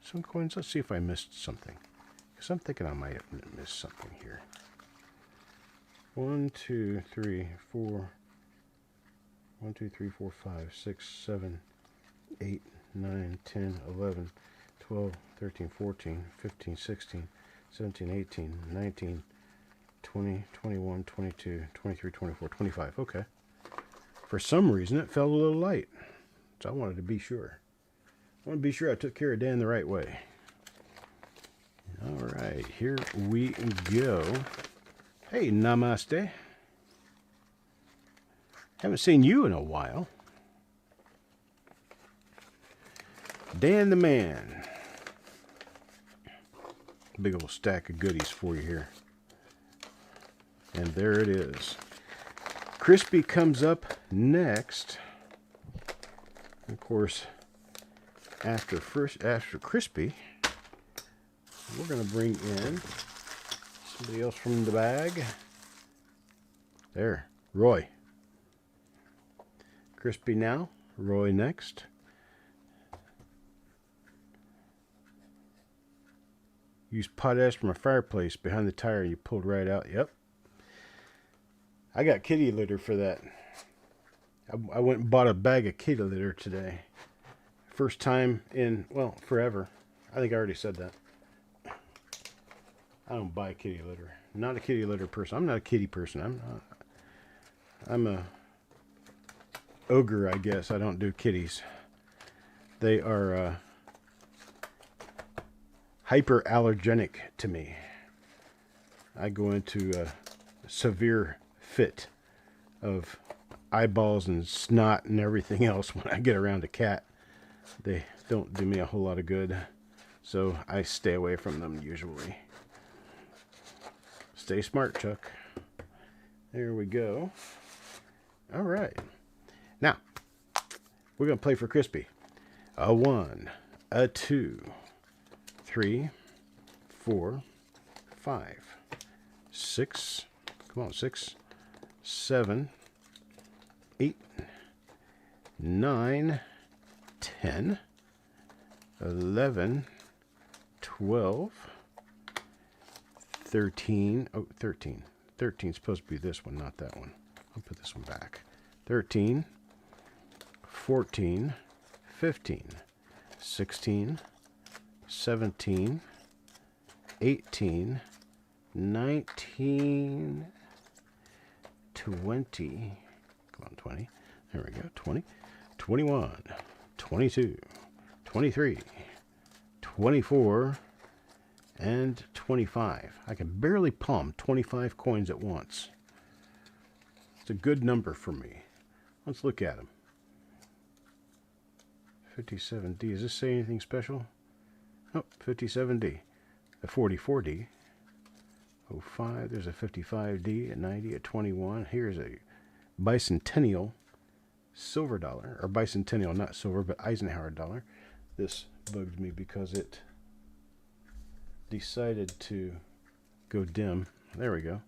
some coins? Let's see if I missed something. Because I'm thinking I might have missed something here. 1, 2, 3, 4. 1, 2, 3, 4, 5, 6, 7, 8, 9, 10, 11, 12, 13, 14, 15, 16, 17, 18, 19, 20, 21, 22, 23, 24, 25. Okay. For some reason, it felt a little light. So I wanted to be sure. I want to be sure I took care of Dan the right way. All right, here we go. Hey, namaste. Haven't seen you in a while. Dan the Man. Big old stack of goodies for you here. And there it is. Crispy comes up next. Of course, after Crispy, we're going to bring in somebody else from the bag. There, Roy. Crispy now, Roy next. Use potash from a fireplace behind the tire. You pulled right out. Yep. I got kitty litter for that. I went and bought a bag of kitty litter today. First time in, well, forever. I think I already said that. I don't buy kitty litter. Not a kitty litter person. I'm not a kitty person. I'm a ogre, I guess. I don't do kitties. They are hyperallergenic to me. I go into a severe fit of eyeballs and snot and everything else when I get around a cat. They don't do me a whole lot of good, so I stay away from them usually. Stay smart, Chuck. There we go. All right. Now, we're going to play for Crispy. A 1, a 2, 3, 4, 5, 6, come on, 6, 7, 8, 9, 10, 11, 12, 13, oh, 13. 13 is supposed to be this one, not that one. I'll put this one back. 13, 14, 15, 16, 17, 18, 19, 20, come on, 20, there we go, 20, 21, 22, 23, 24, and 25. I can barely palm 25 coins at once. It's a good number for me. Let's look at them. 57D. Does this say anything special? Oh, 57D. A 44D. 05. There's a 55D, a 90, a 21. Here's a bicentennial silver dollar. Or bicentennial, not silver, but Eisenhower dollar. This bugged me because it decided to go dim. There we go.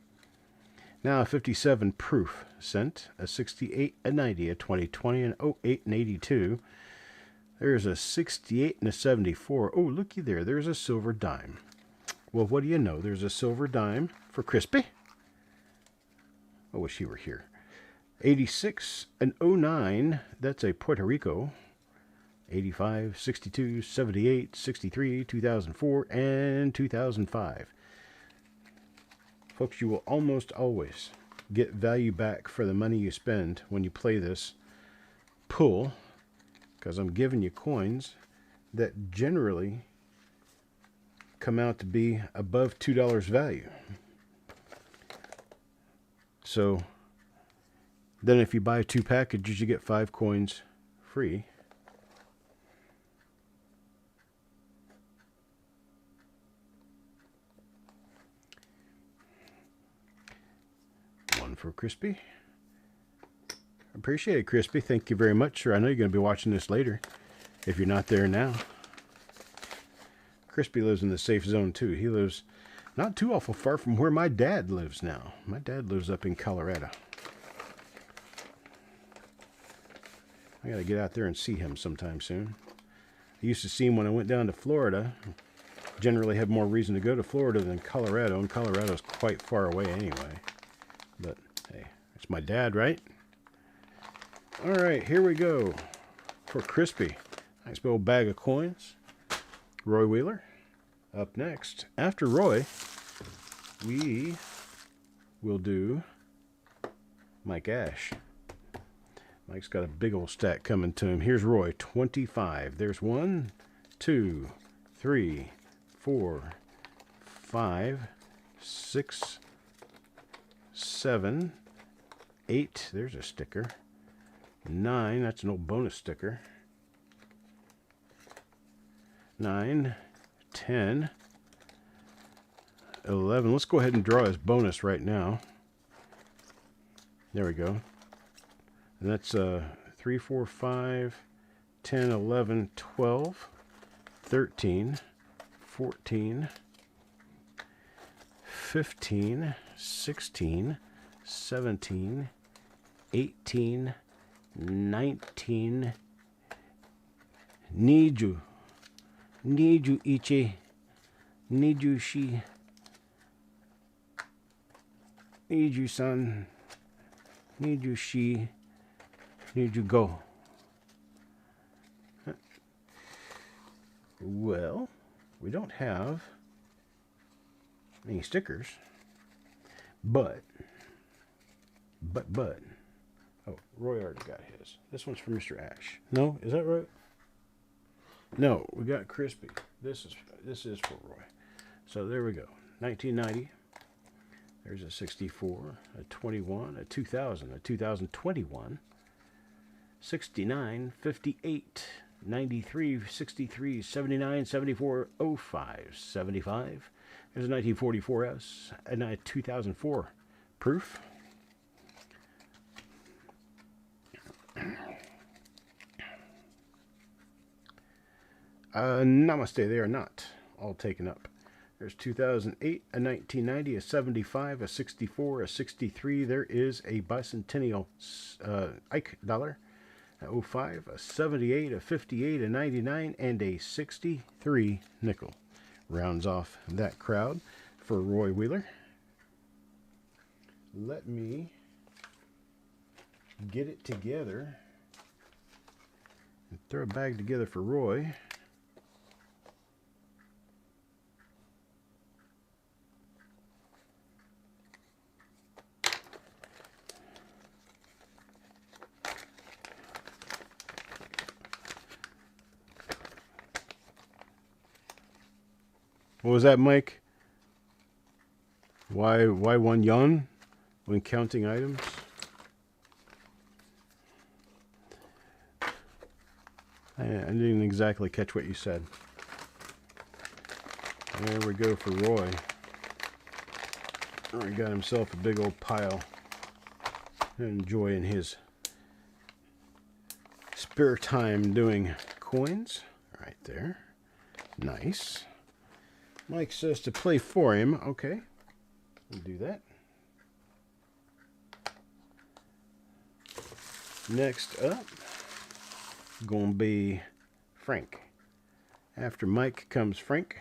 Now a 57 proof cent, a 68, a 90, a 2020, an 08, and 82. There's a 68 and a 74. Oh, looky there. There's a silver dime. Well, what do you know? There's a silver dime for Crispy. I wish he were here. 86, an 09. That's a Puerto Rico. 85, 62, 78, 63, 2004, and 2005. Folks, you will almost always get value back for the money you spend when you play this pull, because I'm giving you coins that generally come out to be above $2 value. So then if you buy 2 packages, you get 5 coins free. One for Crispy. Appreciate it, Crispy. Thank you very much, sir. I know you're going to be watching this later if you're not there now. Crispy lives in the safe zone too. He lives not too awful far from where my dad lives now. My dad lives up in Colorado. I got to get out there and see him sometime soon. I used to see him when I went down to Florida. Generally have more reason to go to Florida than Colorado, and Colorado's quite far away anyway. But hey, it's my dad, right? All right, here we go for Crispy. Nice big old bag of coins. Roy Wheeler up next. After Roy, we will do Mike Ash. Mike's got a big old stack coming to him. Here's Roy, 25. There's 1, 2, 3, 4, 5, 6, 7, 8. There's a sticker. 9. That's an old bonus sticker. 9, 10, 11. Let's go ahead and draw his bonus right now. There we go. And that's 3, 4, 5, 10, 11, 12, 13, 14, 15, 16, 17, 18, 19. Need you Ichi. Need you she. Need you son. Need you she. Need you go. Well, we don't have any stickers, but oh, Roy already got his. This one's for Mr. Ash. No, is that right? No, we got Crispy. This is for Roy. So there we go. 1990. There's a 64, a 21, a 2000, a 2021, 69, 58, 93, 63, 79, 74, 05, 75. There's a 1944S and a 2004 proof. Namaste, they are not all taken up. There's 2008, a 1990, a 75, a 64, a 63. There is a bicentennial Ike dollar, a 05, a 78, a 58, a 99, and a 63 nickel. Rounds off that crowd for Roy Wheeler. Let me get it together and throw a bag together for Roy. What was that, Mike? Why 1 yuan when counting items? I didn't exactly catch what you said. There we go for Roy. He got himself a big old pile. Enjoying his spare time doing coins. Right there. Nice. Mike says to play for him. Okay, we'll do that. Next up, gonna be Frank. After Mike comes Frank.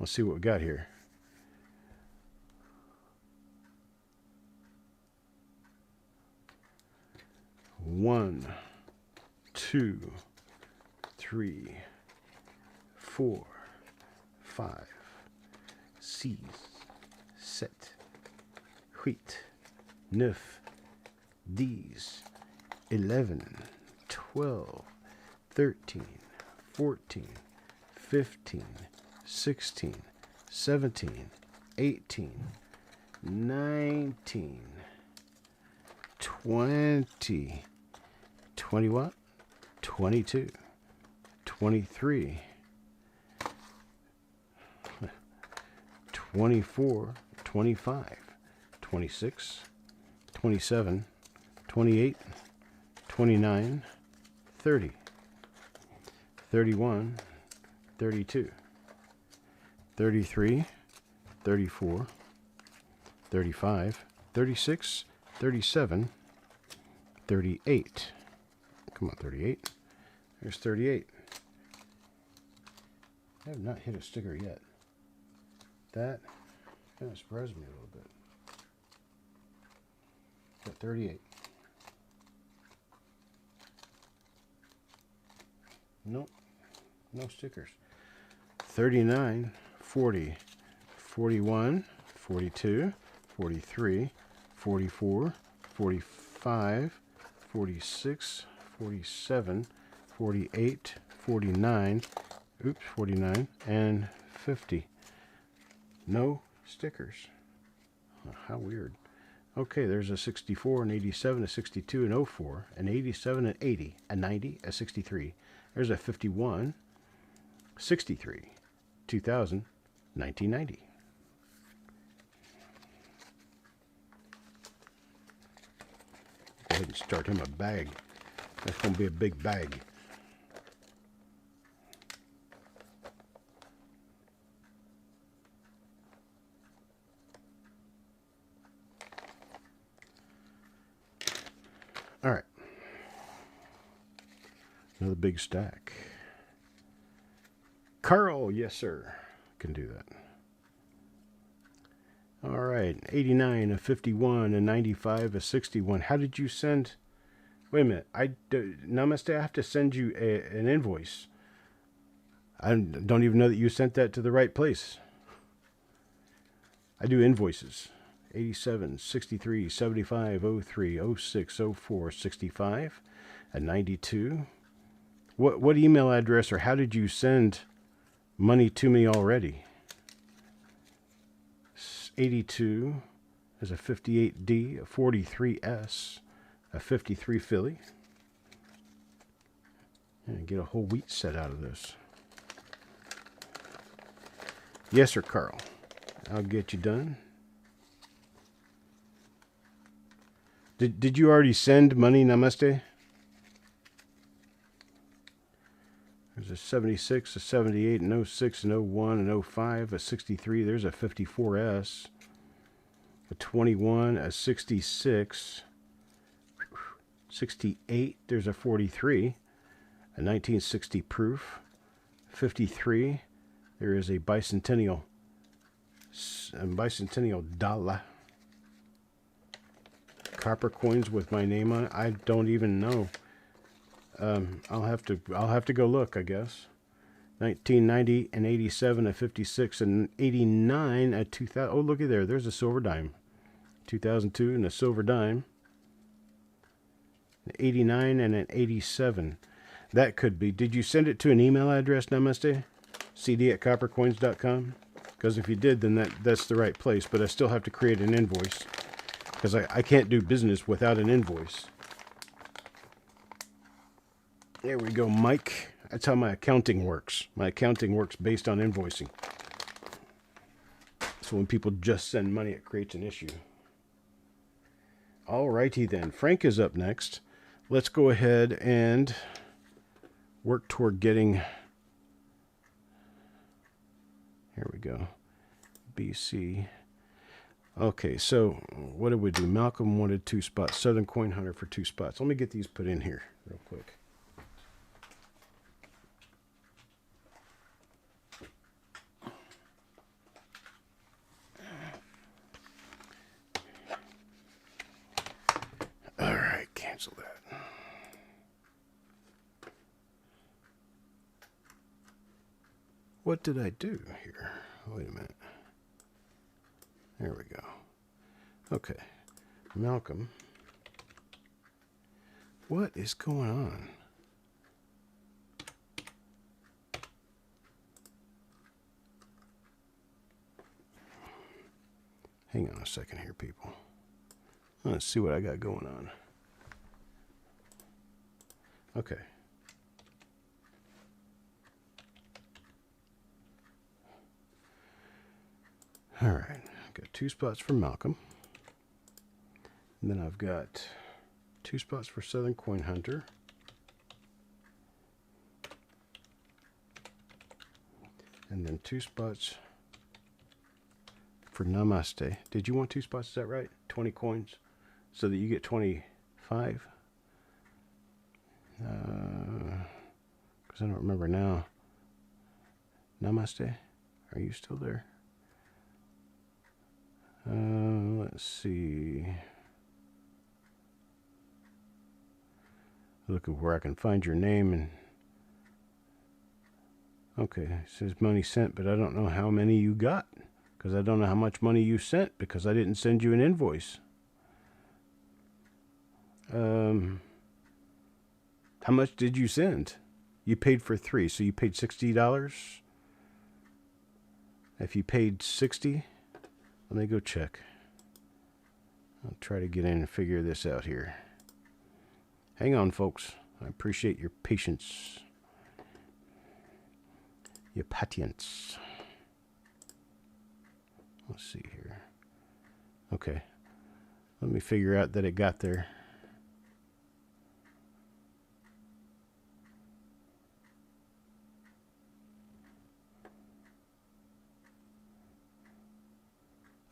Let's see what we got here. One, 2, 3, 4, 5, 6, 7, 8, 9, 10, 11, 12, 13, 14, 15, 16, 17, 18, 19, 20, 21, 22, 23, 24, 25, 26, 27, 28, 29, 30, 31, 32, 33, 34, 35, 36, 37, 38. Come on, 38. There's 38. I have not hit a sticker yet. That kind of surprised me a little bit. Got 38. Nope. No stickers. 39, 40, 41, 42, 43, 44, 45, 46, 47, 48, 49, 49, and 50. No stickers. Oh, how weird. Okay, there's a 64, an 87, a 62, an 04, an 87, an 80, a 90, a 63. There's a 51, 63, 2000, 1990. Go ahead and start him a bag. That's going to be a big bag. All right. Another big stack. Carl, yes, sir. Can do that. All right. 89, a 51, a 95, a 61. How did you send... Wait a minute. Namaste, I have to send you an invoice. I don't even know that you sent that to the right place. I do invoices. 87, 63, 75, 03, 06, 04, 65, and 92. What email address or how did you send money to me already? 82 is a 58D, a 43S, a 53 Philly. And get a whole wheat set out of this. Yes, sir, Carl. I'll get you done. Did you already send money, Namaste? There's a 76, a 78, an 06, an 01, an 05, a 63. There's a 54S, a 21, a 66, 68. There's a 43, a 1960 proof, 53. There is a bicentennial dollar. Copper coins with my name on it. I don't even know. I'll have to go look, I guess. 1990 and 87, a 56 and 89, a 2000. Oh, looky there. There's a silver dime. 2002 and a silver dime. An 89 and an 87. That could be. Did you send it to an email address, Namaste? cd@coppercoins.com? Because if you did, then that's the right place. But I still have to create an invoice. Because I can't do business without an invoice. There we go, Mike. That's how my accounting works. My accounting works based on invoicing. So when people just send money, it creates an issue. Alrighty then. Frank is up next. Let's go ahead and work toward getting... Here we go. BC... Okay, so what did we do? Malcolm wanted 2 spots. Southern Coin Hunter for 2 spots. Let me get these put in here real quick. All right, cancel that. What did I do here? Wait a minute. There we go. Okay. Malcolm. What is going on? Hang on a second here, people. Let's see what I got going on. Okay. All right. I've got 2 spots for Malcolm. And then I've got 2 spots for Southern Coin Hunter. And then 2 spots for Namaste. Did you want 2 spots? Is that right? 20 coins so that you get 25? Because I don't remember now. Namaste? Are you still there? Let's see. Look at where I can find your name and okay, it says money sent, but I don't know how many you got because I don't know how much money you sent because I didn't send you an invoice. How much did you send? You paid for 3, so you paid $60. If you paid 60, let me go check. I'll try to get in and figure this out here. Hang on, folks. I appreciate your patience. Your patience. Let's see here. Okay. Let me figure out that it got there.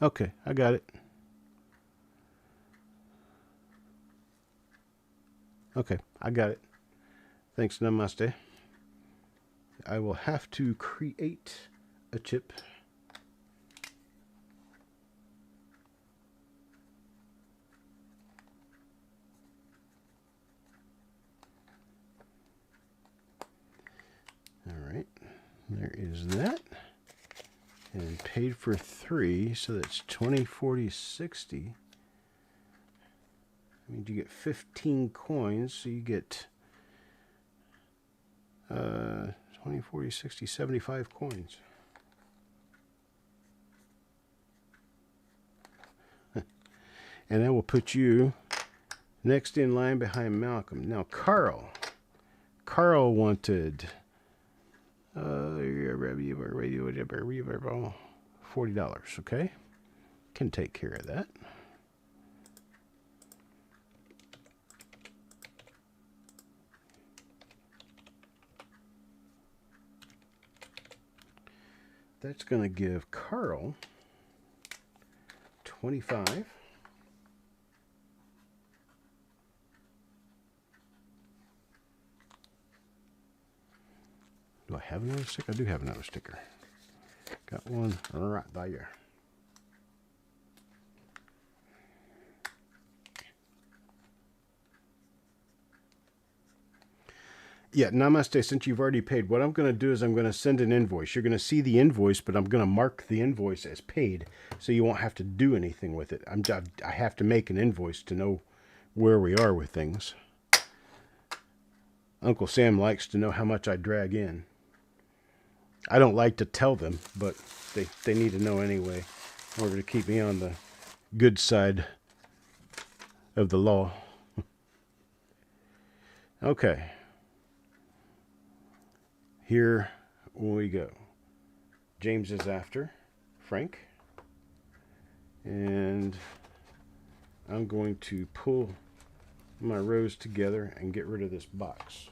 Okay, I got it. Okay, I got it. Thanks, Namaste. I will have to create a chip. All right, there is that. And paid for 3, so that's 20, 40, 60. I mean, you get 15 coins, so you get 20, 40, 60, 75 coins. And that will put you next in line behind Malcolm. Now, Carl wanted $40, okay? Can take care of that. That's going to give Carl 25. Do I have another sticker? I do have another sticker. Got one right there. Yeah, Namaste, since you've already paid, what I'm going to do is I'm going to send an invoice. You're going to see the invoice, but I'm going to mark the invoice as paid so you won't have to do anything with it. I have to make an invoice to know where we are with things. Uncle Sam likes to know how much I drag in. I don't like to tell them, but they need to know anyway in order to keep me on the good side of the law. Okay. Here we go. James is after Frank. And I'm going to pull my rows together and get rid of this box.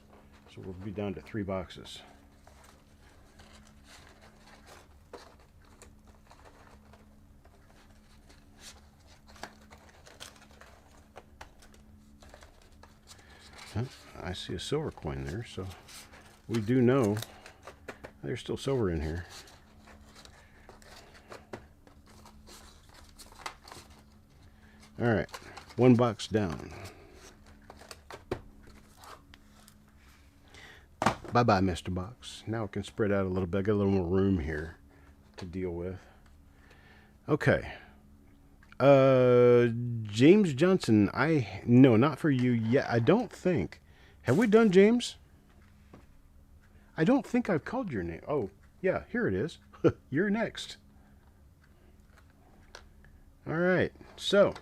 So we'll be down to 3 boxes. I see a silver coin there, so we do know there's still silver in here. All right, 1 box down. Bye-bye, Mr. Box. Now it can spread out a little bit. I got a little more room here to deal with. Okay. James Johnson. No, not for you yet. I don't think. Have we done James? I don't think I've called your name. Oh, yeah, here it is. You're next. All right. So,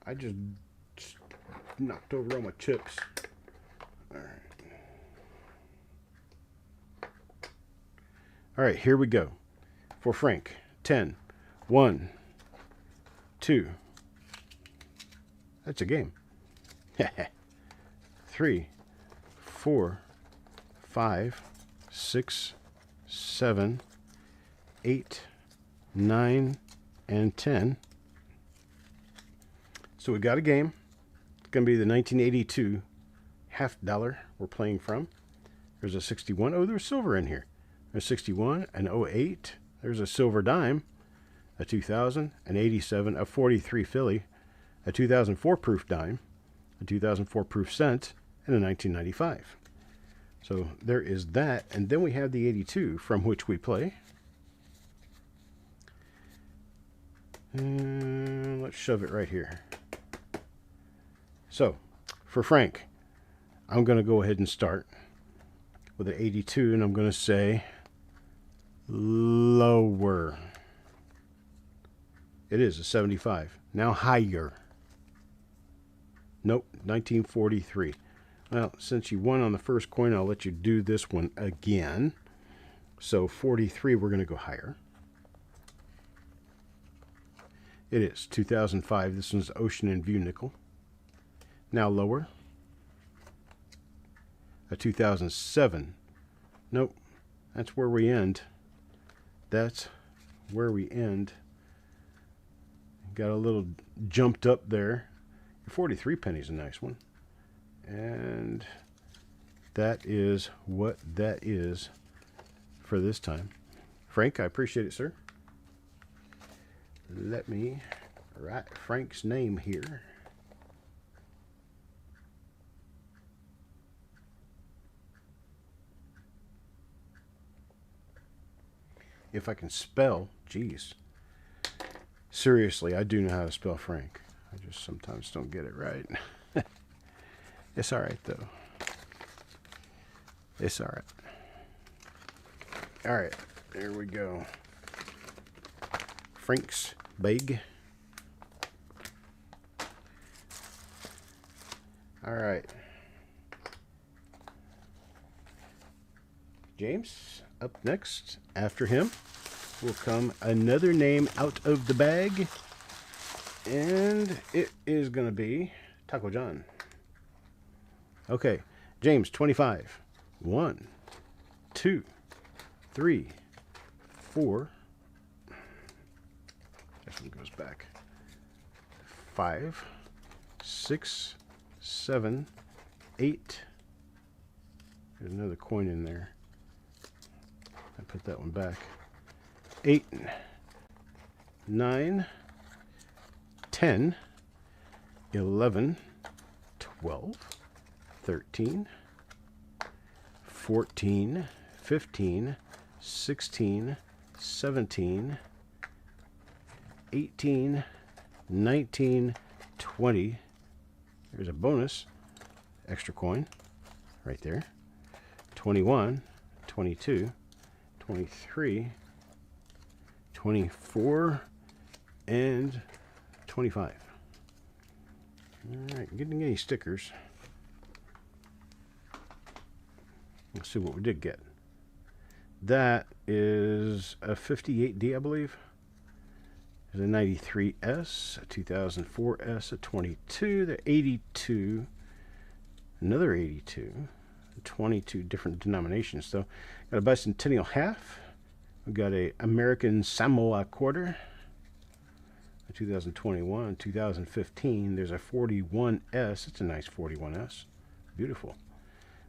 I just knocked over all my chips. All right. All right, here we go. For Frank, 10. 1, 2. That's a game. 3, 4, 5, 6, 7, 8, 9, and 10. So we got a game. It's going to be the 1982 half dollar we're playing from. There's a 61. Oh, there's silver in here. There's 61, an 08. There's a silver dime, a 2000, an 87, a 43 Philly, a 2004 proof dime, a 2004 proof cent, and a 1995. So there is that. And then we have the 82 from which we play. And let's shove it right here. So for Frank, I'm going to go ahead and start with an 82, and I'm going to say lower. It is a 75. Now higher. Nope, 1943. Well, since you won on the first coin, I'll let you do this one again. So 43, we're going to go higher. It is 2005. This one's Ocean and View nickel. Now lower. A 2007. Nope, that's where we end. That's where we end. Got a little jumped up there. 43 pennies, a nice one. And that is what that is for this time. Frank, I appreciate it, sir. Let me write Frank's name here. If I can spell, geez. Seriously, I do know how to spell Frank. I just sometimes don't get it right. It's all right, though. It's all right. All right, there we go. Frank's bag. All right. James, up next. After him will come another name out of the bag. And it is going to be Taco John. Okay, James, 25. 1, 2, 3, 4. This one goes back. 5, 6, 7, 8. There's another coin in there. I put that one back. 8, 9, 10, 11, 12, 13, 14, 15, 16, 17, 18, 19, 20. There's a bonus extra coin right there. 21, 22, 23, 24, and 25. All right, getting any stickers. Let's see what we did get. That is a 58D, I believe. There's a 93S, a 2004S, a 22, the 82, another 82, 22 different denominations. So, got a bicentennial half. We've got a American Samoa quarter. 2021, 2015. There's a 41S. It's a nice 41S. Beautiful.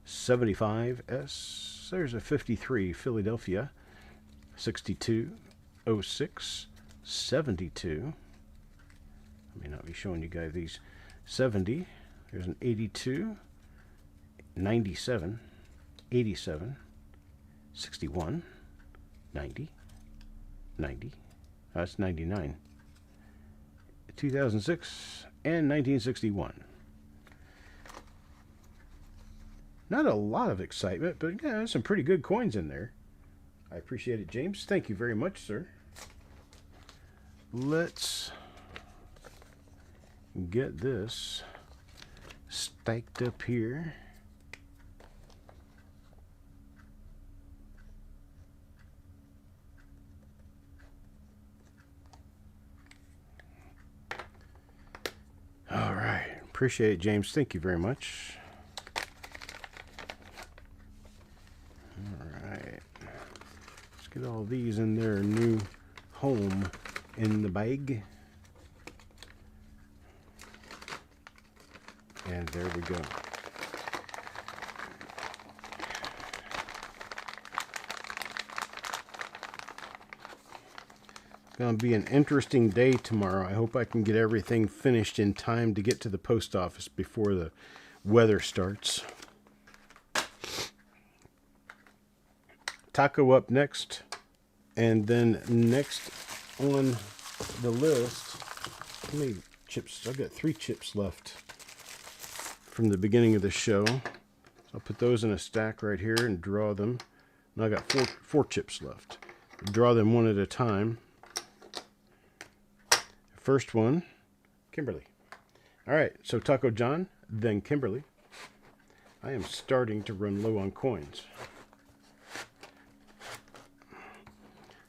75S. There's a 53 Philadelphia. 62, 06, 72. I may not be showing you guys these. 70, There's an 82, 97, 87, 61, 90, 90. That's 99. 2006 and 1961. Not a lot of excitement, but yeah, there's some pretty good coins in there. I appreciate it, James. Thank you very much, sir. Let's get this stacked up here. All right. Appreciate it, James. Thank you very much. All right. Let's get all these in their new home in the bag. And there we go. It's going to be an interesting day tomorrow. I hope I can get everything finished in time to get to the post office before the weather starts. Taco up next. And then next on the list, how many chips? I've got 3 chips left from the beginning of the show. I'll put those in a stack right here and draw them. Now I got four chips left. Draw them one at a time. First one, Kimberly. All right, so Taco John, then Kimberly. I am starting to run low on coins.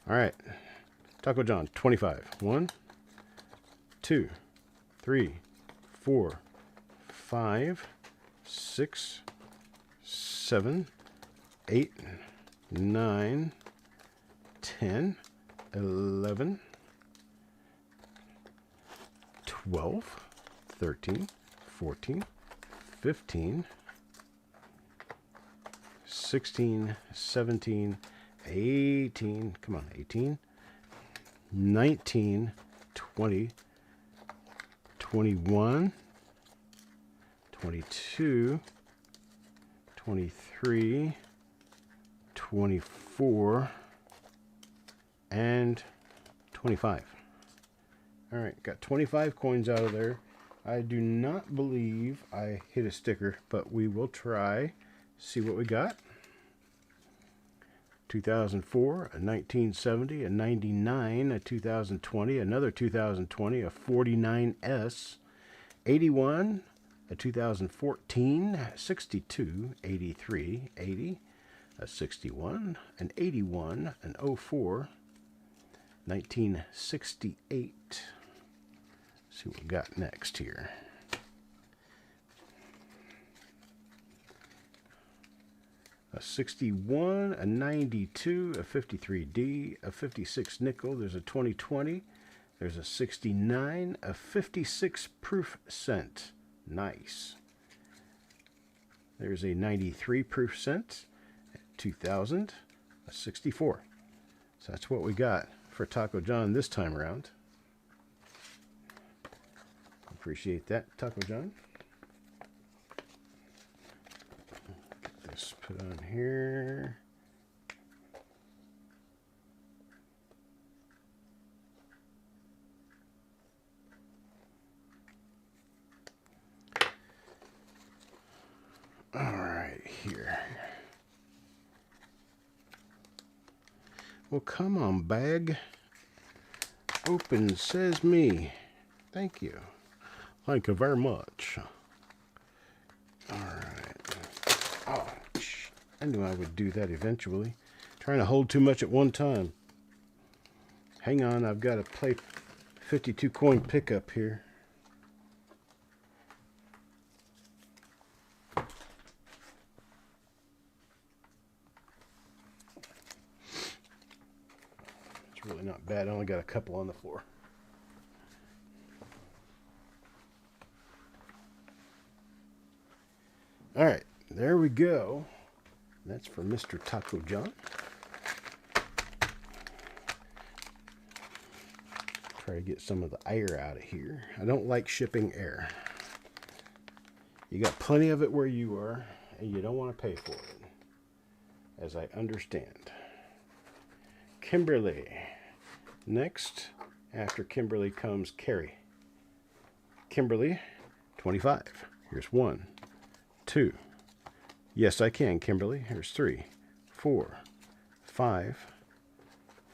All right, Taco John, 25. 1, 2, 3, 4, 5, 6, 7, 8, 9, 10, 11, 12, 13, 14, 15, 16, 17, 18, come on, 18, 19, 20, 21, 22, 23, 24, and 25. All right, got 25 coins out of there. I do not believe I hit a sticker, but we will try. See what we got. 2004, a 1970, a 99, a 2020, another 2020, a 49S, 81, a 2014, 62, 83, 80, a 61, an 81, an 04, 1968. See what we got next here. A 61, a 92, a 53D, a 56 nickel. There's a 2020. There's a 69, a 56 proof cent. Nice. There's a 93 proof cent, 2000, a 64. So that's what we got for Taco John this time around. Appreciate that, Taco John. Get this put on here. All right, here. Well, come on, bag. Open, says me. Thank you. Thank you very much. All right. Oh, I knew I would do that eventually. Trying to hold too much at one time. Hang on, I've got to play 52 coin pickup here. It's really not bad. I only got a couple on the floor. All right, there we go. That's for Mr. Taco John. Try to get some of the air out of here. I don't like shipping air. You got plenty of it where you are, and you don't want to pay for it, as I understand. Kimberly. Next, after Kimberly comes Carrie. Kimberly, 25. Here's 1, 2. Yes, I can, Kimberly. Here's 3, 4, 5,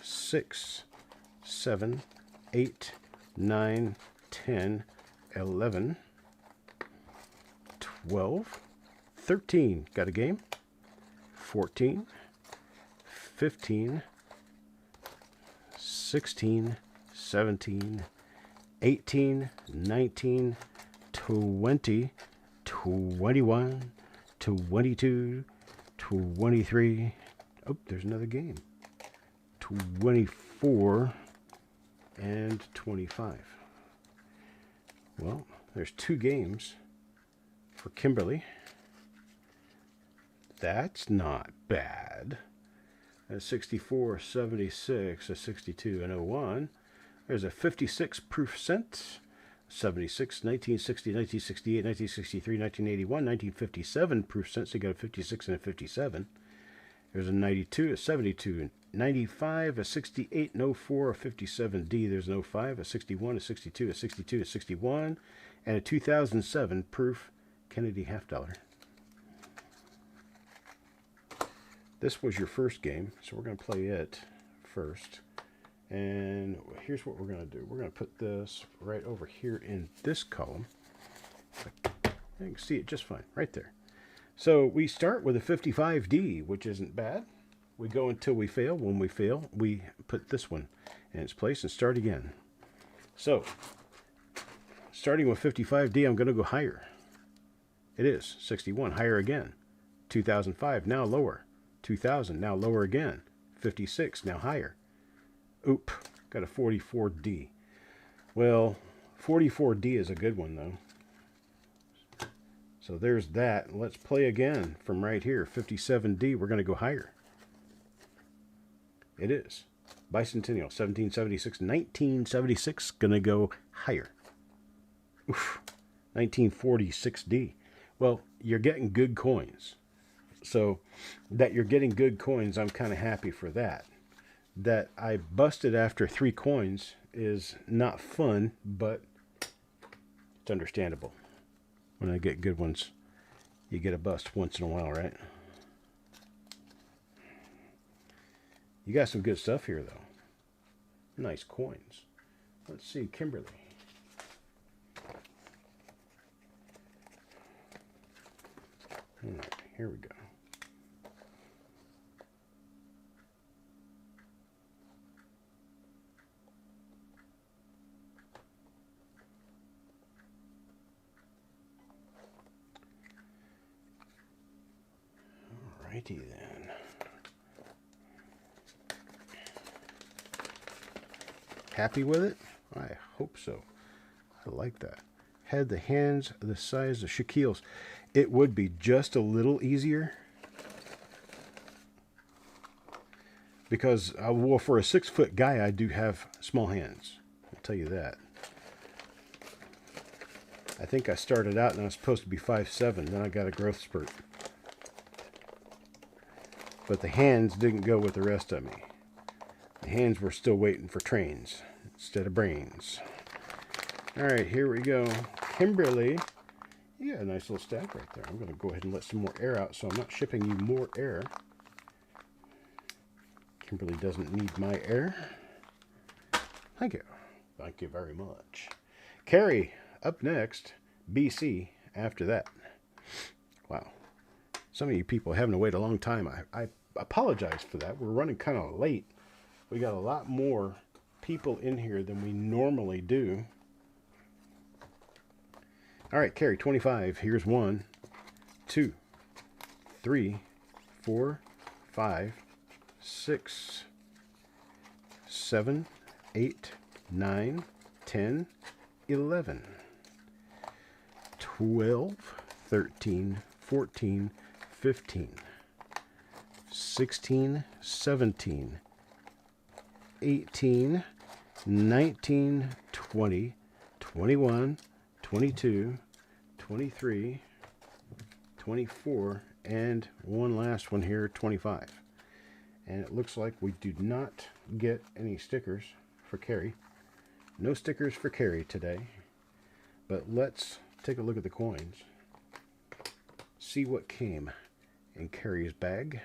6, 7, 8, 9, 10, 11, 12, 13. Got a game? 14, 15, 16, 17, 18, 19, 20, 21, 22, 23. Oh, there's another game. 24 and 25. Well, there's 2 games for Kimberly. That's not bad. A 64, 76, a 62, and a 01. There's a 56 proof cent. 76, 1960, 1968, 1963, 1981, 1957 proof cent. So you got a 56 and a 57. There's a 92, a 72, 95, a 68, an 04, a 57D. There's an 05, a 61, a 62, a 62, a 61, and a 2007 proof Kennedy half dollar. This was your first game, so we're going to play it first. And here's what we're going to do. We're going to put this right over here in this column. You can see it just fine right there. So we start with a 55D, which isn't bad. We go until we fail. When we fail, we put this one in its place and start again. So, starting with 55D, I'm going to go higher. It is 61, higher again. 2005, now lower. 2000, now lower again. 56, now higher. Oop, got a 44D. Well, 44D is a good one, though. So there's that. Let's play again from right here. 57D, we're going to go higher. It is. Bicentennial, 1776, 1976, going to go higher. Oof, 1946D. Well, you're getting good coins. So that you're getting good coins, I'm kind of happy for that. That I busted after 3 coins is not fun, but it's understandable. When I get good ones, you get a bust once in a while, right? You got some good stuff here, though. Nice coins. Let's see, Kimberly. All right, here we go. Alrighty then. Happy with it? I hope so. I like that. Had the hands the size of Shaquille's. It would be just a little easier. Because, well, for a 6-foot guy, I do have small hands. I'll tell you that. I think I started out and I was supposed to be 5'7", then I got a growth spurt. But the hands didn't go with the rest of me. The hands were still waiting for trains instead of brains. All right, here we go. Kimberly, you got a nice little stack right there. I'm going to go ahead and let some more air out so I'm not shipping you more air. Kimberly doesn't need my air. Thank you. Thank you very much. Carrie, up next. BC, after that. Wow. Some of you people are having to wait a long time. I apologize for that. We're running kind of late. We got a lot more people in here than we normally do. All right, Carrie, 25. Here's 1, 2, 3, 4, 5, 6, 7, 8, 9, 10, 11, 12, 13, 14, 15, 16, 17, 18, 19, 20, 21, 22, 23, 24, and one last one here, 25. And it looks like we do not get any stickers for Carrie. No stickers for Carrie today. But let's take a look at the coins. See what came in Carrie's bag.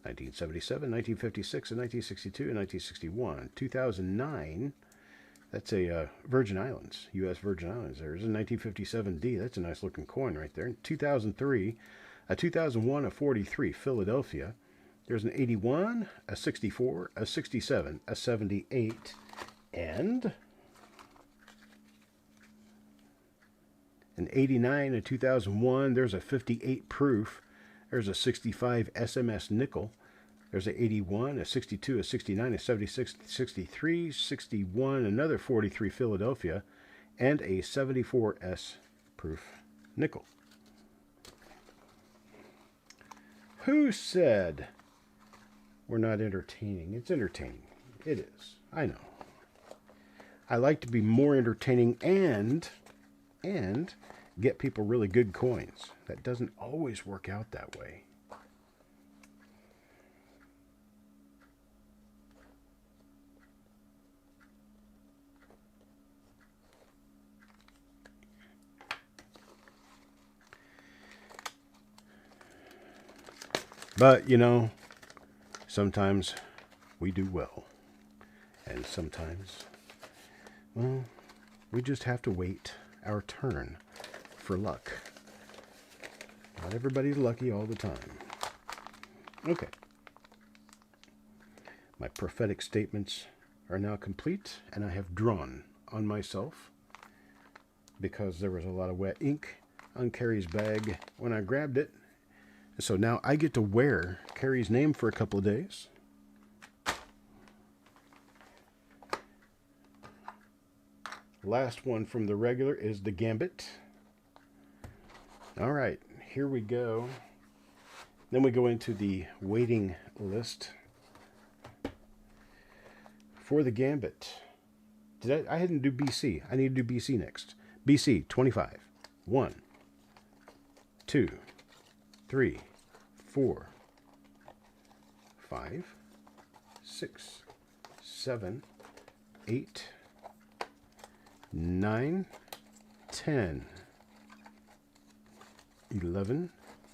1977, 1956, and 1962, and 1961. 2009, that's a Virgin Islands, U.S. Virgin Islands. There's a 1957D. That's a nice looking coin right there. 2003, a 2001, a 43, Philadelphia. There's an 81, a 64, a 67, a 78, and an 89, a 2001. There's a 58 proof. There's a 65 SMS nickel. There's a 81, a 62, a 69, a 76, 63, 61, another 43 Philadelphia, and a 74S proof nickel. Who said we're not entertaining? It's entertaining. It is. I know. I like to be more entertaining and get people really good coins. That doesn't always work out that way. But, you know, sometimes we do well. And sometimes, well, we just have to wait our turn for luck. Not everybody's lucky all the time. Okay. My prophetic statements are now complete, and I have drawn on myself because there was a lot of wet ink on Carrie's bag when I grabbed it. So now I get to wear Carrie's name for a couple of days. Last one from the regular is the Gambit. All right, here we go. Then we go into the waiting list for the Gambit. I didn't do BC. I need to do BC next. BC 25. 1, 2, 3, 4, 5, 6, 7, 8, 9, 10, 11,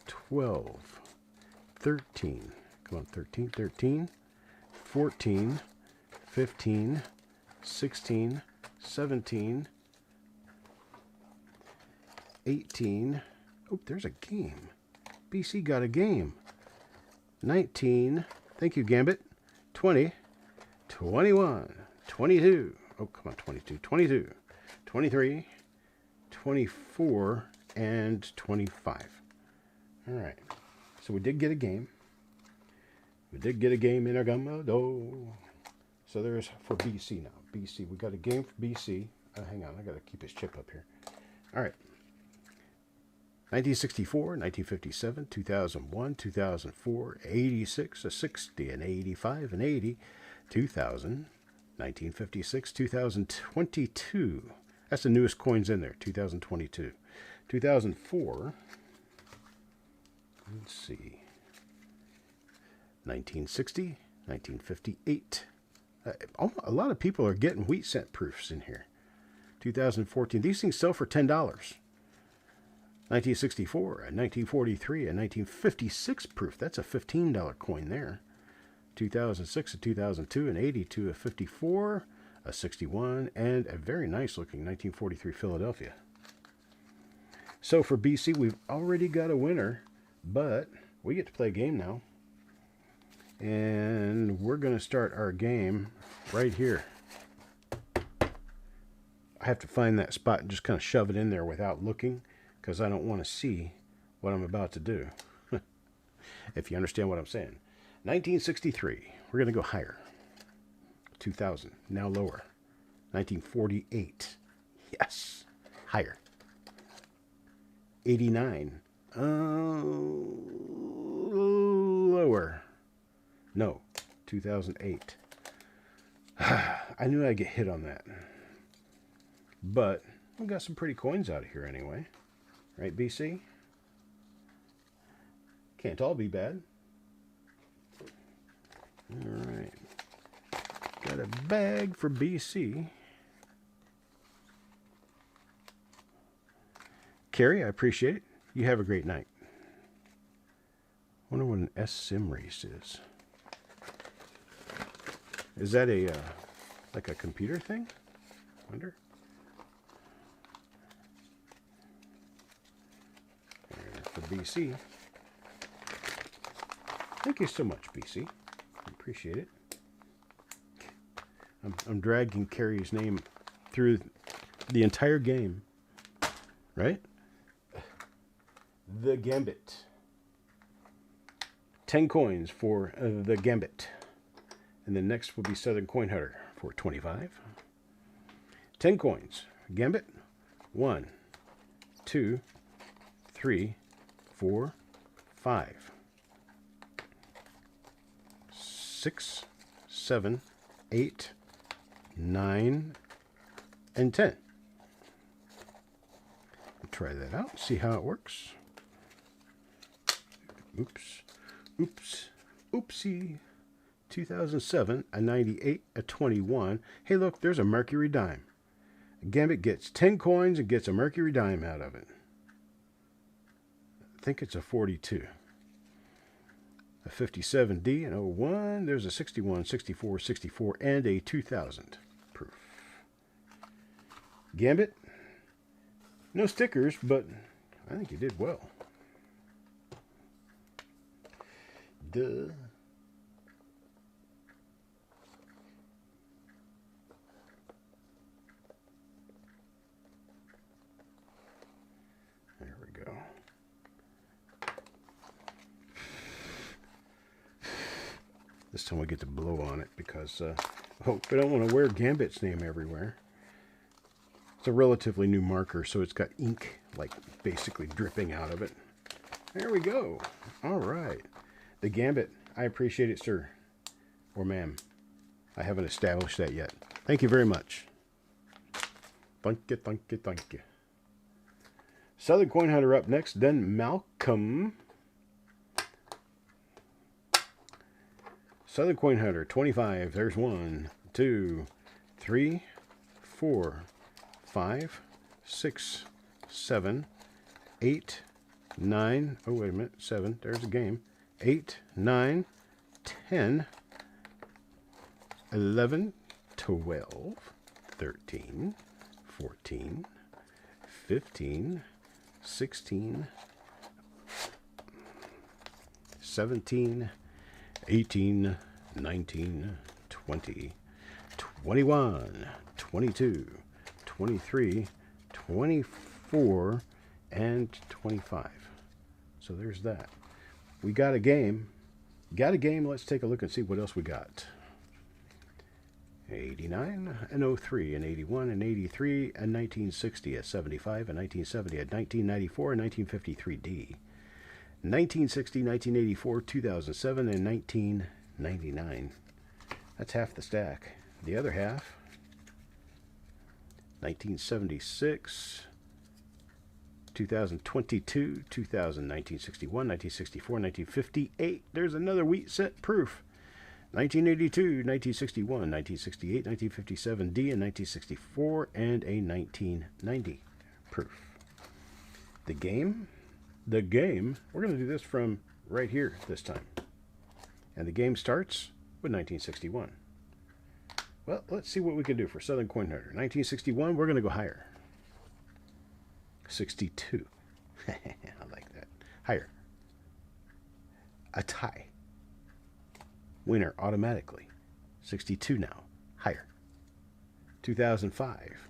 12, 13, come on, 13, 13, 14, 15, 16, 17, 18, oh, there's a game. BC got a game. 19, thank you, Gambit, 20, 21, 22, oh, come on, 22, 22, 23, 24, and 25. All right, so we did get a game. We did get a game in our Gummo. So there's for BC now. BC, we got a game for BC. Hang on, I got to keep his chip up here. All right. 1964, 1957, 2001, 2004, 86, a 60, an 85, an 80, 2000, 1956, 2022. That's the newest coins in there, 2022. 2004, let's see, 1960, 1958. A lot of people are getting wheat cent proofs in here. 2014. These things sell for $10. 1964, a 1943, a 1956 proof. That's a $15 coin there. 2006, a 2002, an 82, a 54, a 61, and a very nice looking 1943 Philadelphia. So for BC, we've already got a winner, but we get to play a game now. And we're going to start our game right here. I have to find that spot and just kind of shove it in there without looking, because I don't want to see what I'm about to do. If you understand what I'm saying. 1963, we're going to go higher. 2000, now lower. 1948, yes, higher. 89, lower. No, 2008. I knew I'd get hit on that. But we got some pretty coins out of here anyway. Right, BC? Can't all be bad. All right. Got a bag for BC. Carrie, I appreciate it. You have a great night. Wonder what an S-Sim race is. Is that a like a computer thing? Wonder. And for BC. Thank you so much, BC. I appreciate it. I'm dragging Carrie's name through the entire game, right? The Gambit. 10 coins for the Gambit. And then next will be Southern Coin Hunter for 25. 10 coins. Gambit. 1, 2, 3, 4, 5, 6, 7, 8, 9, and 10. Try that out. See how it works. Oops. Oops. Oopsie. 2007, a 98, a 21. Hey, look, there's a Mercury dime. Gambit gets 10 coins and gets a Mercury dime out of it. I think it's a 42. A 57D, an 01. There's a 61, 64, 64, and a 2000 proof. Gambit. No stickers, but I think you did well. Duh. There we go. This time we get to blow on it because we don't want to wear Gambit's name everywhere. It's a relatively new marker, so it's got ink like basically dripping out of it. There we go. All right. The Gambit. I appreciate it, sir. Or ma'am. I haven't established that yet. Thank you very much. Thank you, thank you, thank you. Southern Coin Hunter up next, then Malcolm. Southern Coin Hunter, 25. There's 1, 2, 3, 4, 5, 6, 7, 8, 9. Oh, wait a minute. 7. There's a game. 8, 9, 10, 11, 12, 13, 14, 15, 16, 17, 18, 19, 20, 21, 22, 23, 24, and 25. So there's that. We got a game. Let's take a look and see what else we got. 89, an 03, an 81, an 83, a 1960, a 75, a 1970, a 1994, a 1953D. 1960, 1984, 2007, and 1999. That's half the stack. The other half, 1976, 2022, 2000, 1961, 1964, 1958. There's another wheat set proof. 1982, 1961, 1968, 1957D, and 1964, and a 1990 proof. The game, we're going to do this from right here this time. And the game starts with 1961. Well, let's see what we can do for Southern Coin Hunter. 1961, we're going to go higher. 62. I like that. Higher. A tie. Winner automatically. 62 now. Higher. 2005.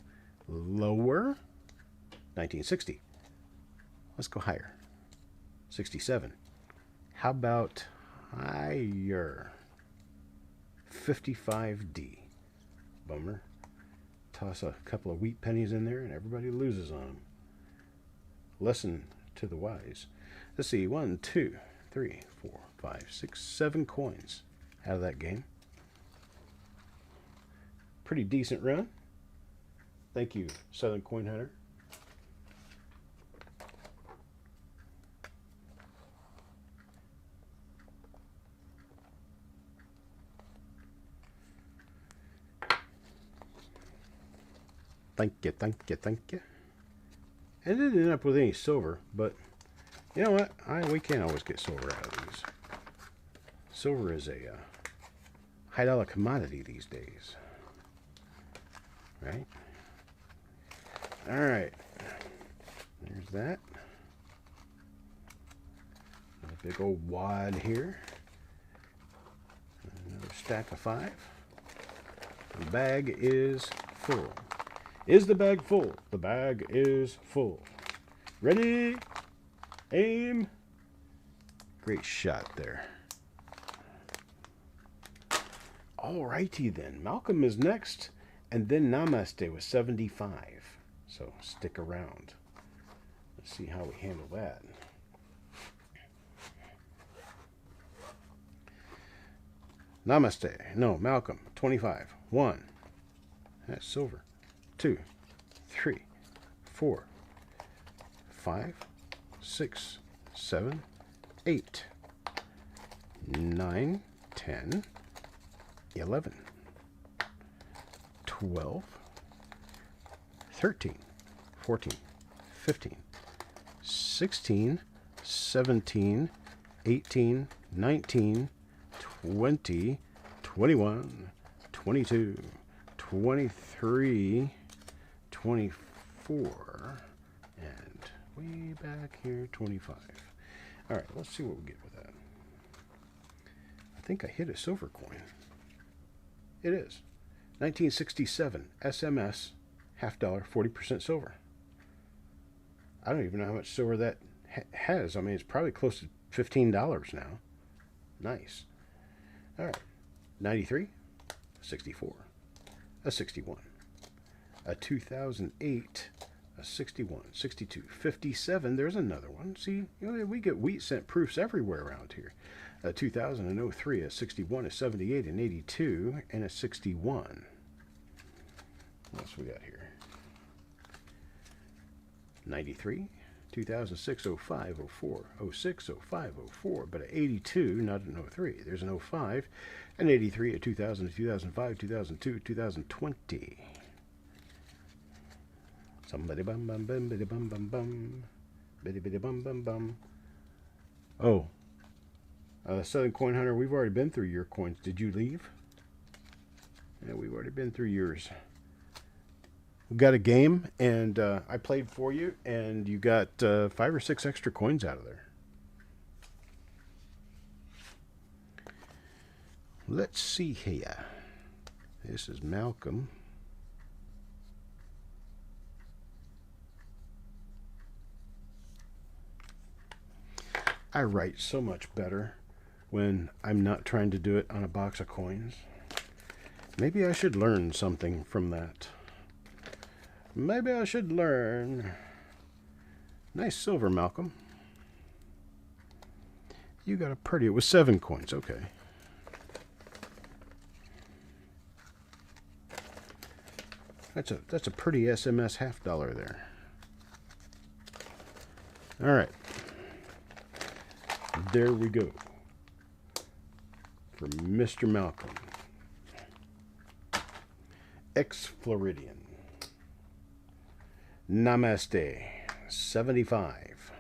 Lower. 1960. Let's go higher. 67. How about higher? 55D. Bummer. Toss a couple of wheat pennies in there and everybody loses on them. Lesson to the wise. Let's see. 1, 2, 3, 4, 5, 6, 7 coins out of that game. Pretty decent run. Thank you, Southern Coin Hunter. thank you, thank you, thank you. And it didn't end up with any silver, but you know what? We can't always get silver out of these. Silver is a high dollar commodity these days. Right? Alright. There's that. A big old wad here. Another stack of 5. The bag is full. Is the bag full? The bag is full. Ready? Aim. Great shot there. Alrighty then. Malcolm is next. And then Namaste with 75. So stick around. Let's see how we handle that. Namaste. No, Malcolm. 25. 1. That's silver. 2, 3, 4, 5, 6, 7, 8, 9, 10, 11, 12, 13, 14, 15, 16, 17, 18, 19, 20, 21, 22, 23, 24, and way back here, 25. All right, let's see what we get with that. I think I hit a silver coin. It is. 1967 SMS, half dollar, 40% silver. I don't even know how much silver that has. I mean, it's probably close to $15 now. Nice. All right. 93, 64, a 61. A 2008, a 61, 62, 57. There's another one. See, we get wheat cent proofs everywhere around here. A 2003, a 61, a 78, an 82, and a 61. What else we got here? 93, 2006, 05, 04, 06, 05, 04, but an 82, not an 03. There's an 05, an 83, a 2000, a 2005, 2002, 2020. Somebody bum bum bum biddy bum bum bum biddy biddy bum bum bum. Oh, Southern Coin Hunter, we've already been through your coins. Did you leave? Yeah, we've already been through yours. We got a game, and I played for you, and you got 5 or 6 extra coins out of there. Let's see here. This is Malcolm. I write so much better when I'm not trying to do it on a box of coins. Maybe I should learn something from that. Maybe I should learn. Nice silver, Malcolm. You got a pretty... It was 7 coins. Okay. That's a pretty SMS half dollar there. All right. There we go. For Mr. Malcolm. Ex-Floridian. Namaste. 75.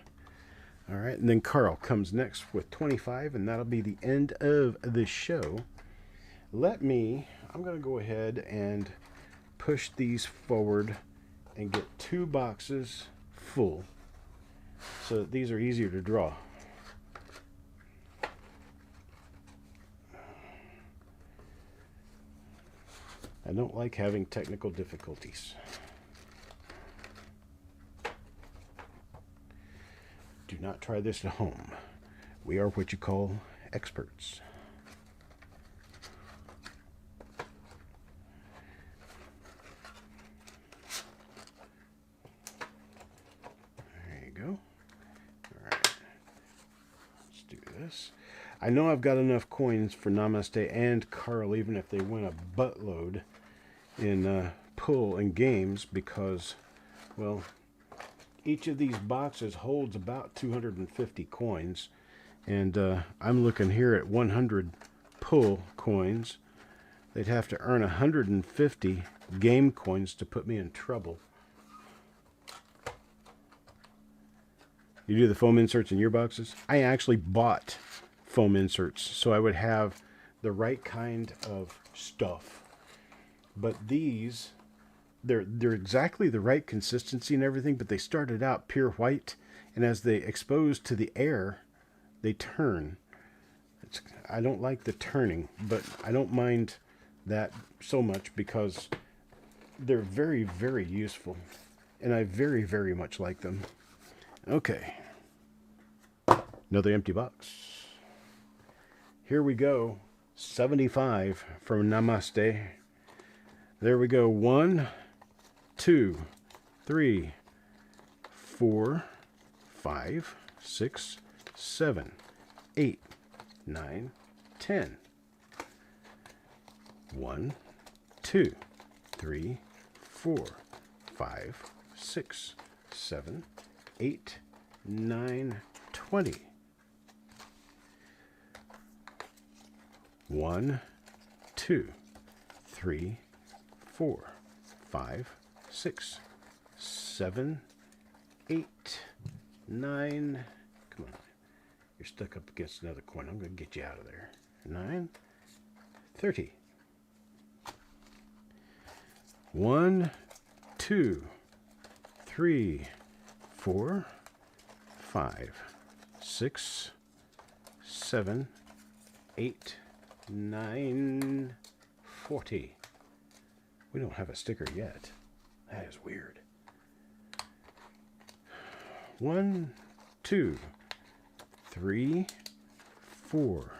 All right, and then Carl comes next with 25, and that'll be the end of the show. I'm going to go ahead and push these forward and get 2 boxes full so that these are easier to draw. I don't like having technical difficulties. Do not try this at home. We are what you call experts. There you go. All right. Let's do this. I know I've got enough coins for Namaste and Carl, even if they win a buttload in pull and games, because, well, each of these boxes holds about 250 coins, and I'm looking here at 100 pull coins, they'd have to earn 150 game coins to put me in trouble. You do the foam inserts in your boxes? I actually bought foam inserts so I would have the right kind of stuff. But these, they're exactly the right consistency and everything, but they started out pure white, and as they expose to the air, they turn. I don't like the turning, but I don't mind that so much because they're very, very useful, and I very, very much like them. Okay, another empty box. Here we go, 75 from Namaste. There we go, 1, 2, 3, 4, 5, 6, 7, 8, 9, 10. 1, 2, 3, 4, 5, 6, 7, 8, 9, 20. 1, 2, 3, 4, 5, 6, 7, 8, 9. Come on. You're stuck up against another coin. I'm going to get you out of there. 9, 30. 1, 2, 3, 4, 5, 6, 7, 8, 9, 40. We don't have a sticker yet. That is weird. 1, 2, 3, 4,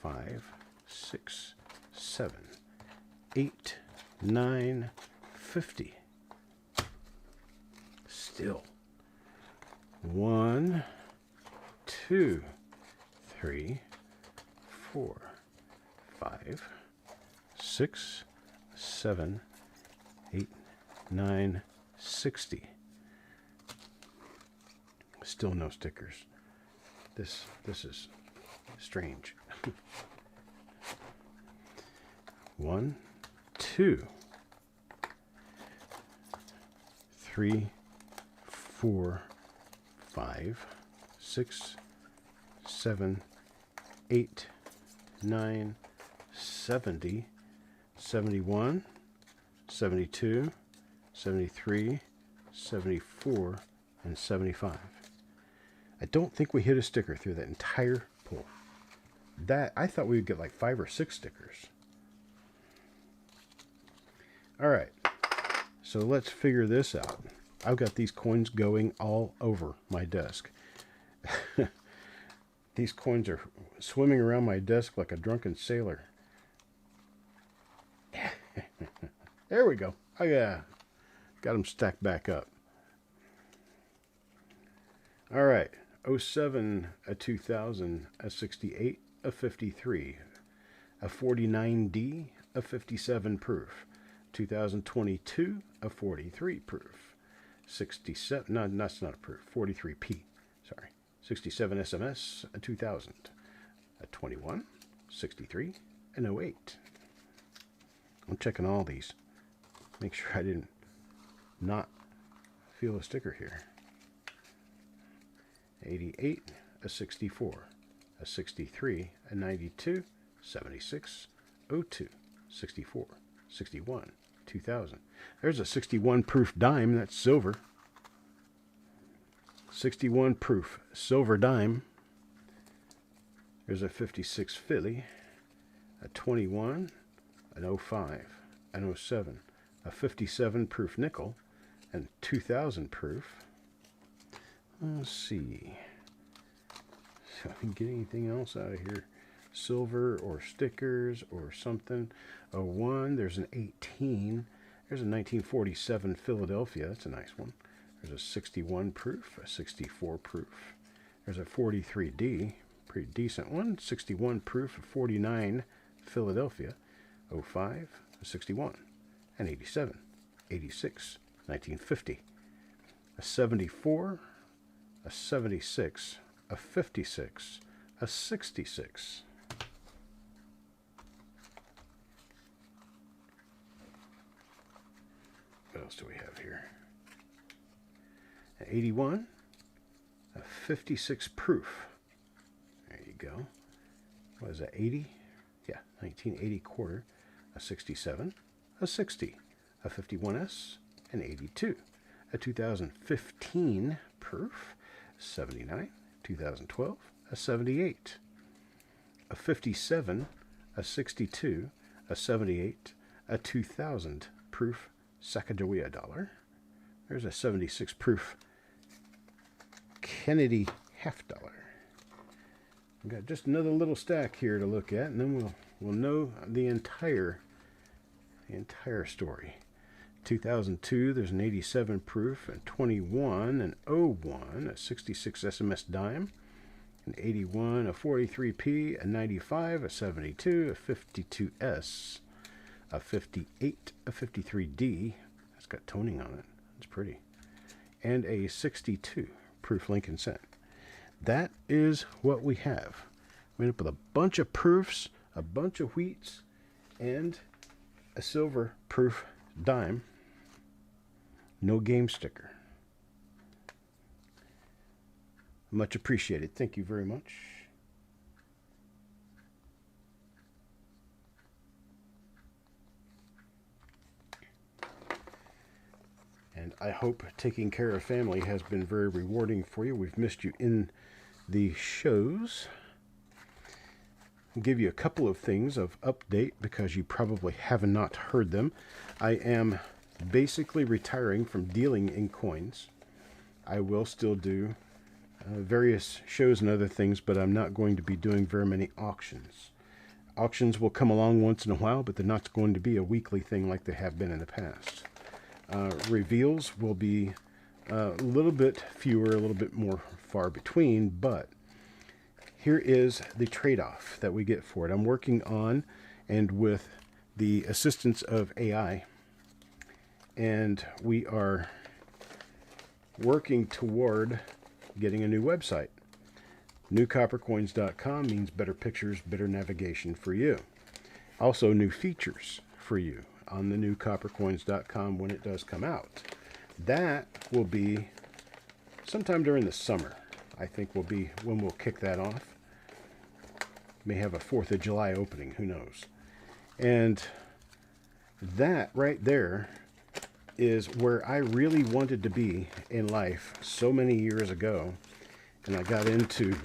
5, 6, 7, 8, 9, 50. Still. 1, 2, 3, 4, 5, 6, 7, 8, 9, 60. Still no stickers. This is strange. 1, 2, 3, 4, 5, 6, 7, 8, 9, 70, 71, 72, 73, 74, and 75. I don't think we hit a sticker through that entire pull. That, I thought we would get like 5 or 6 stickers. Alright, so let's figure this out. I've got these coins going all over my desk. These coins are swimming around my desk like a drunken sailor. There we go. I got them stacked back up. All right. 07, a 2000, a 68, a 53, a 49D, a 57 proof. 2022, a 43 proof. 67, no, that's not a proof. 43P, sorry. 67 SMS, a 2000, a 21, 63, and 08. I'm checking all these. Make sure I didn't not feel a sticker here. 88, a 64, a 63, a 92, 76, 02, 64, 61, 2000. There's a 61 proof dime, that's silver. 61 proof silver dime. There's a 56 Philly, a 21, an 05, an 07, a 57 proof nickel, and 2000 proof. Let's see. So I can get anything else out of here. Silver or stickers or something. A 1, there's an 18. There's a 1947 Philadelphia. That's a nice one. There's a 61 proof, a 64 proof. There's a 43D, pretty decent one. 61 proof, a 49 Philadelphia. 05, a 61, an 87, 86, 1950. A 74, a 76, a 56, a 66. else do we have here? 81, a 56 proof. There you go. What is that, 80? Yeah, 1980 quarter, a 67, a 60, a 51S, an 82, a 2015 proof, 79, 2012, a 78, a 57, a 62, a 78, a 2000 proof Sacagawea dollar. There's a 76 proof Kennedy half dollar. We've got just another little stack here to look at, and then we'll know the entire story. 2002, there's an 87 proof, and 21, an 01, a 66 SMS dime, an 81, a 43p, a 95, a 72, a 52S, a 58, a 53D. That's got toning on it. It's pretty. And a 62 proof Lincoln cent. That is what we have. We end up with a bunch of proofs, a bunch of wheats, and a silver proof dime. No game sticker. Much appreciated. Thank you very much. And I hope taking care of family has been very rewarding for you. We've missed you in the shows. I'll give you a couple of things of update because you probably have not heard them. I am basically retiring from dealing in coins. I will still do various shows and other things, but I'm not going to be doing very many auctions. Auctions will come along once in a while, but they're not going to be a weekly thing like they have been in the past. Reveals will be a little bit fewer, a little bit more far between, but here is the trade-off that we get for it. I'm working on, and with the assistance of AI, and we are working toward getting a new website. NewCopperCoins.com means better pictures, better navigation for you. Also, new features for you on the NewCopperCoins.com when it does come out. That will be sometime during the summer. I think will be when we'll kick that off. May have a 4th of July opening, who knows. And that right there is where I really wanted to be in life so many years ago. And I got into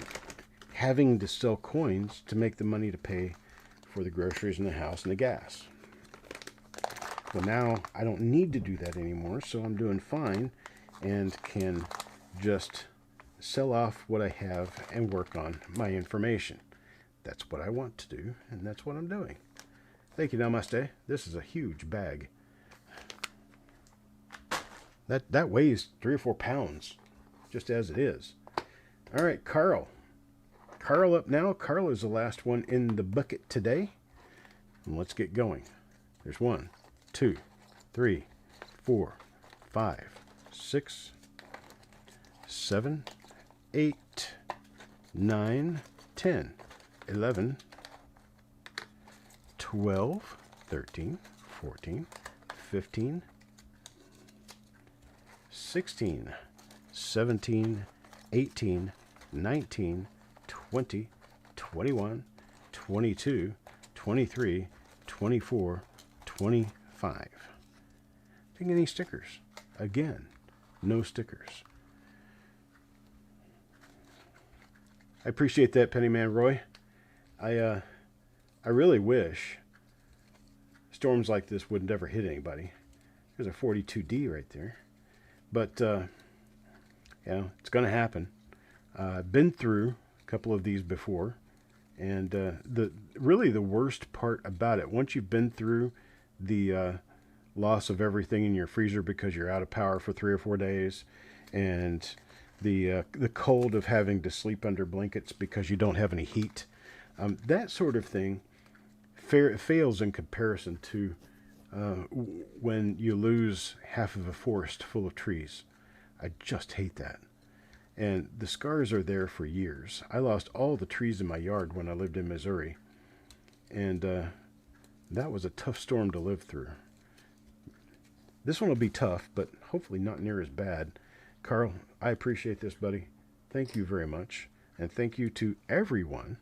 having to sell coins to make the money to pay for the groceries in the house and the gas. Well, now I don't need to do that anymore, so I'm doing fine and can just sell off what I have and work on my information. That's what I want to do, and that's what I'm doing. Thank you, Namaste. This is a huge bag. That weighs 3 or 4 pounds, just as it is. All right, Carl. Carl up now. Carl is the last one in the bucket today. And let's get going. There's 1, 2, 3, 4, 5, 6, 7, 8, 9, 10, 11, 12, 13, 14, 15, 16, 17, 18, 19, 20, 21, 22, 23, 24, 25. Didn't get any stickers. Again, no stickers. I appreciate that, Pennyman Roy. I really wish storms like this wouldn't ever hit anybody. There's a 42D right there. But, it's going to happen. I've been through a couple of these before. And really the worst part about it, once you've been through the loss of everything in your freezer because you're out of power for 3 or 4 days, and the cold of having to sleep under blankets because you don't have any heat, that sort of thing fails in comparison to when you lose half of a forest full of trees. I just hate that. And the scars are there for years. I lost all the trees in my yard when I lived in Missouri. And that was a tough storm to live through. This one will be tough, but hopefully not near as bad. Carl, I appreciate this, buddy. Thank you very much. And thank you to everyone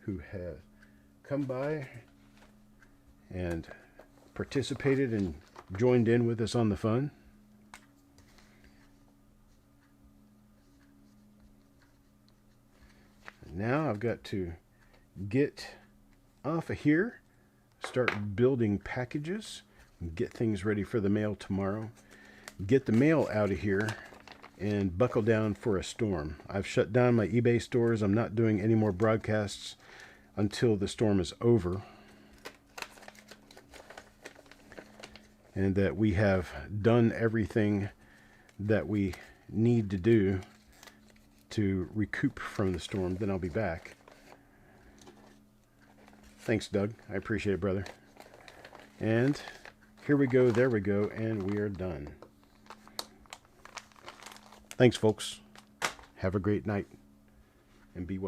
who has come by and participated and joined in with us on the fun. Now I've got to get off of here, start building packages, and get things ready for the mail tomorrow. Get the mail out of here and buckle down for a storm. I've shut down my eBay stores. I'm not doing any more broadcasts until the storm is over. And that we have done everything that we need to do to recoup from the storm. Then I'll be back. Thanks, Doug. I appreciate it, brother. And here we go, there we go, and we are done. Thanks, folks. Have a great night, and be well.